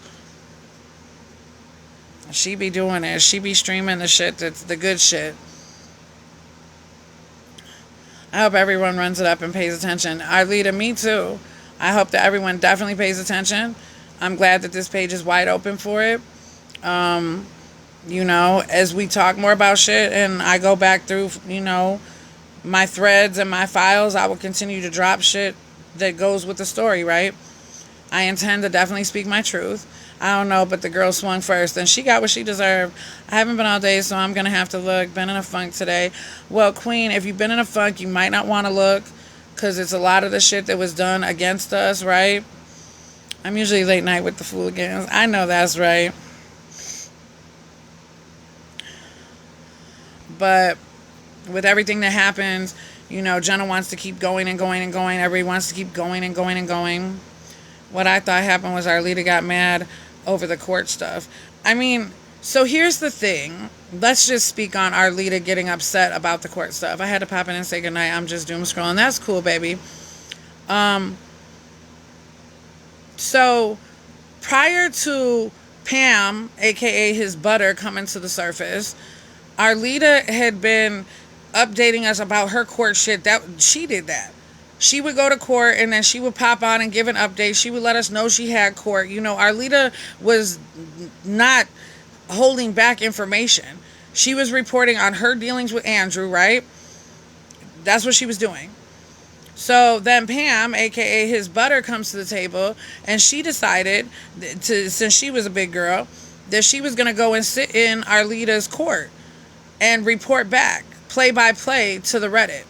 She be doing it. She be streaming the shit that's the good shit. I hope everyone runs it up and pays attention. Arlita, me too. I hope that everyone definitely pays attention. I'm glad that this page is wide open for it. As we talk more about shit and I go back through, my threads and my files, I will continue to drop shit that goes with the story, right? I intend to definitely speak my truth. I don't know, but the girl swung first and she got what she deserved. I haven't been all day, so I'm going to have to look. Been in a funk today. Well, Queen, if you've been in a funk, you might not want to look because it's a lot of the shit that was done against us, right? I'm usually late night with the fooligans. I know that's right. But with everything that happens, Jenna wants to keep going and going and going. Everybody wants to keep going and going and going. What I thought happened was Arlita got mad over the court stuff. I mean, so here's the thing. Let's just speak on Arlita getting upset about the court stuff. I had to pop in and say goodnight. I'm just doom scrolling. That's cool, baby. So prior to Pam, aka his butter, coming to the surface, Arlita had been updating us about her court shit. That she did that. She would go to court and then she would pop on and give an update. She would let us know she had court. Arlita was not holding back information. She was reporting on her dealings with Andrew, right? That's what she was doing. So then Pam, aka his butter, comes to the table and she decided since she was a big girl, that she was going to go and sit in Arlita's court and report back, play by play, to the Reddit.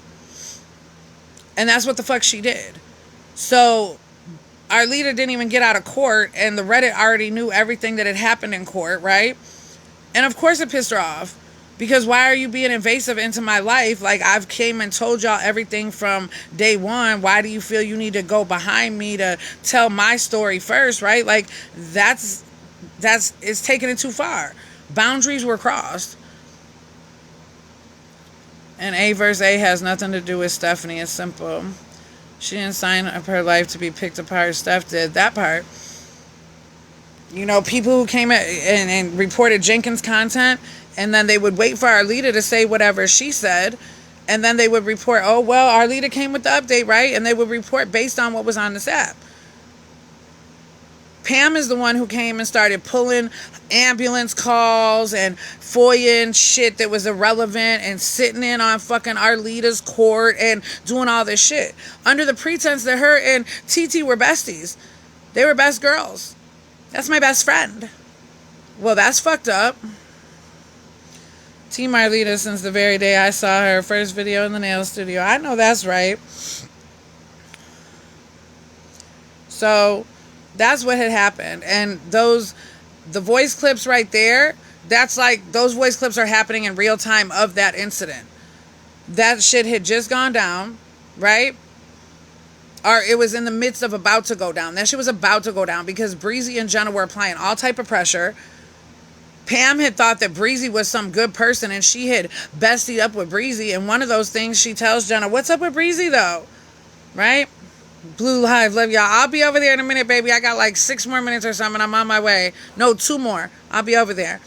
And that's what the fuck she did. So Arlita didn't even get out of court and the Reddit already knew everything that had happened in court, right? And of course it pissed her off. Because why are you being invasive into my life? Like, I've came and told y'all everything from day one. Why do you feel you need to go behind me to tell my story first, right? Like, it's taking it too far. Boundaries were crossed. And A verse A has nothing to do with Stephanie. It's simple. She didn't sign up her life to be picked apart. Steph did that part. People who came and reported Jenkins content, and then they would wait for Arlita to say whatever she said, and then they would report, oh, well, Arlita came with the update, right? And they would report based on what was on this app. Pam is the one who came and started pulling ambulance calls and FOIA shit that was irrelevant and sitting in on fucking Arlita's court and doing all this shit under the pretense that her and TT were besties. They were best girls. That's my best friend. Well, that's fucked up. Team Arlita since the very day I saw her first video in the nail studio. I know that's right. So that's what had happened. And the voice clips right there, that's like, those voice clips are happening in real time of that incident. That shit had just gone down, right? Or it was in the midst of about to go down. That shit was about to go down because Breezy and Jenna were applying all type of pressure. Pam had thought that Breezy was some good person and she had bestied up with Breezy. And one of those things she tells Jenna, what's up with Breezy though? Right? Blue Hive, love y'all. I'll be over there in a minute, baby. I got like 6 more minutes or something. I'm on my way. No, 2 more. I'll be over there.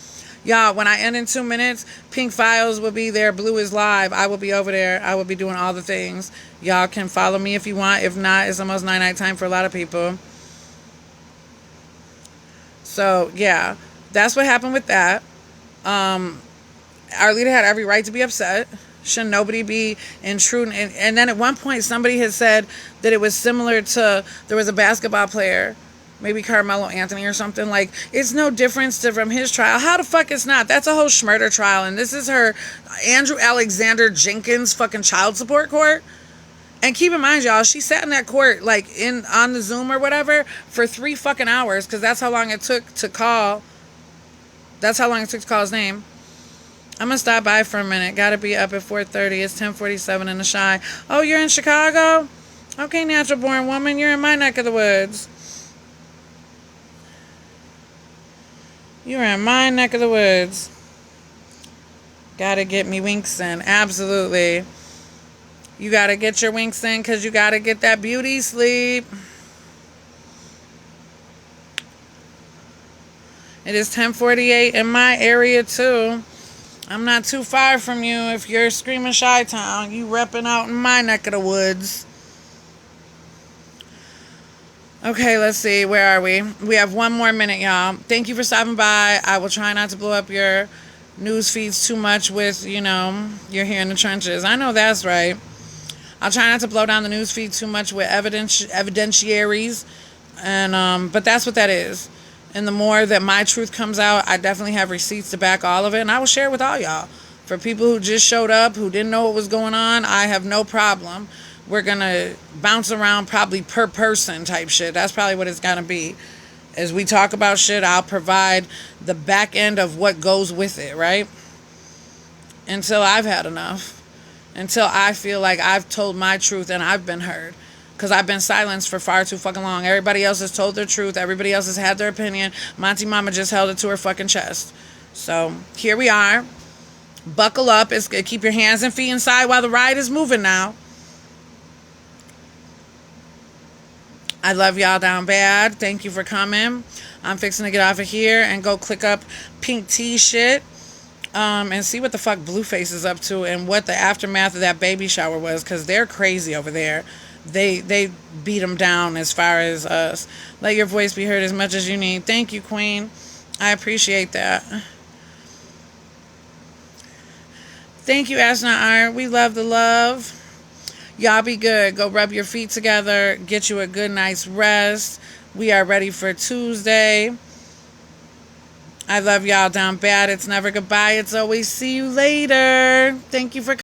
Y'all, when I end in 2 minutes, Pink Files will be there. Blue is live. I will be over there. I will be doing all the things. Y'all can follow me if you want. If not, it's almost night time for a lot of people. So, yeah. That's what happened with that. Arlita had every right to be upset. Should nobody be intruding? And then at one point, somebody had said that it was similar to, there was a basketball player, maybe Carmelo Anthony or something. Like, it's no difference from his trial. How the fuck it's not? That's a whole schmurder trial. And this is her Andrew Alexander Jenkins fucking child support court. And keep in mind, y'all, she sat in that court, like, on the Zoom or whatever, for 3 fucking hours. Because that's how long it took to call. That's how long it took to call his name. I'm going to stop by for a minute. Got to be up at 4:30. It's 10:47 in the Shy. Oh, you're in Chicago? Okay, natural born woman. You're in my neck of the woods. You're in my neck of the woods. Got to get me winks in. Absolutely. You got to get your winks in because you got to get that beauty sleep. It is 10:48 in my area too. I'm not too far from you if you're screaming Chi-Town. You repping out in my neck of the woods. Okay, let's see. Where are we? We have 1 more minute, y'all. Thank you for stopping by. I will try not to blow up your news feeds too much with, you're here in the trenches. I know that's right. I'll try not to blow down the news feed too much with evidentiaries. And but that's what that is. And the more that my truth comes out, I definitely have receipts to back all of it, and I will share it with all y'all. For people who just showed up, who didn't know what was going on, I have no problem. We're going to bounce around probably per person type shit. That's probably what it's going to be. As we talk about shit, I'll provide the back end of what goes with it, right? Until I've had enough. Until I feel like I've told my truth and I've been heard. Because I've been silenced for far too fucking long. Everybody else has told their truth. Everybody else has had their opinion. Monty Mama just held it to her fucking chest. So, here we are. Buckle up. Keep your hands and feet inside while the ride is moving now. I love y'all down bad. Thank you for coming. I'm fixing to get off of here and go click up Pink Tea shit. And see what the fuck Blueface is up to and what the aftermath of that baby shower was. Because they're crazy over there. They beat them down as far as us. Let your voice be heard as much as you need. Thank you, Queen. I appreciate that. Thank you, Astronaut Iron. We love the love. Y'all be good. Go rub your feet together. Get you a good night's rest. We are ready for Tuesday. I love y'all down bad. It's never goodbye. It's always see you later. Thank you for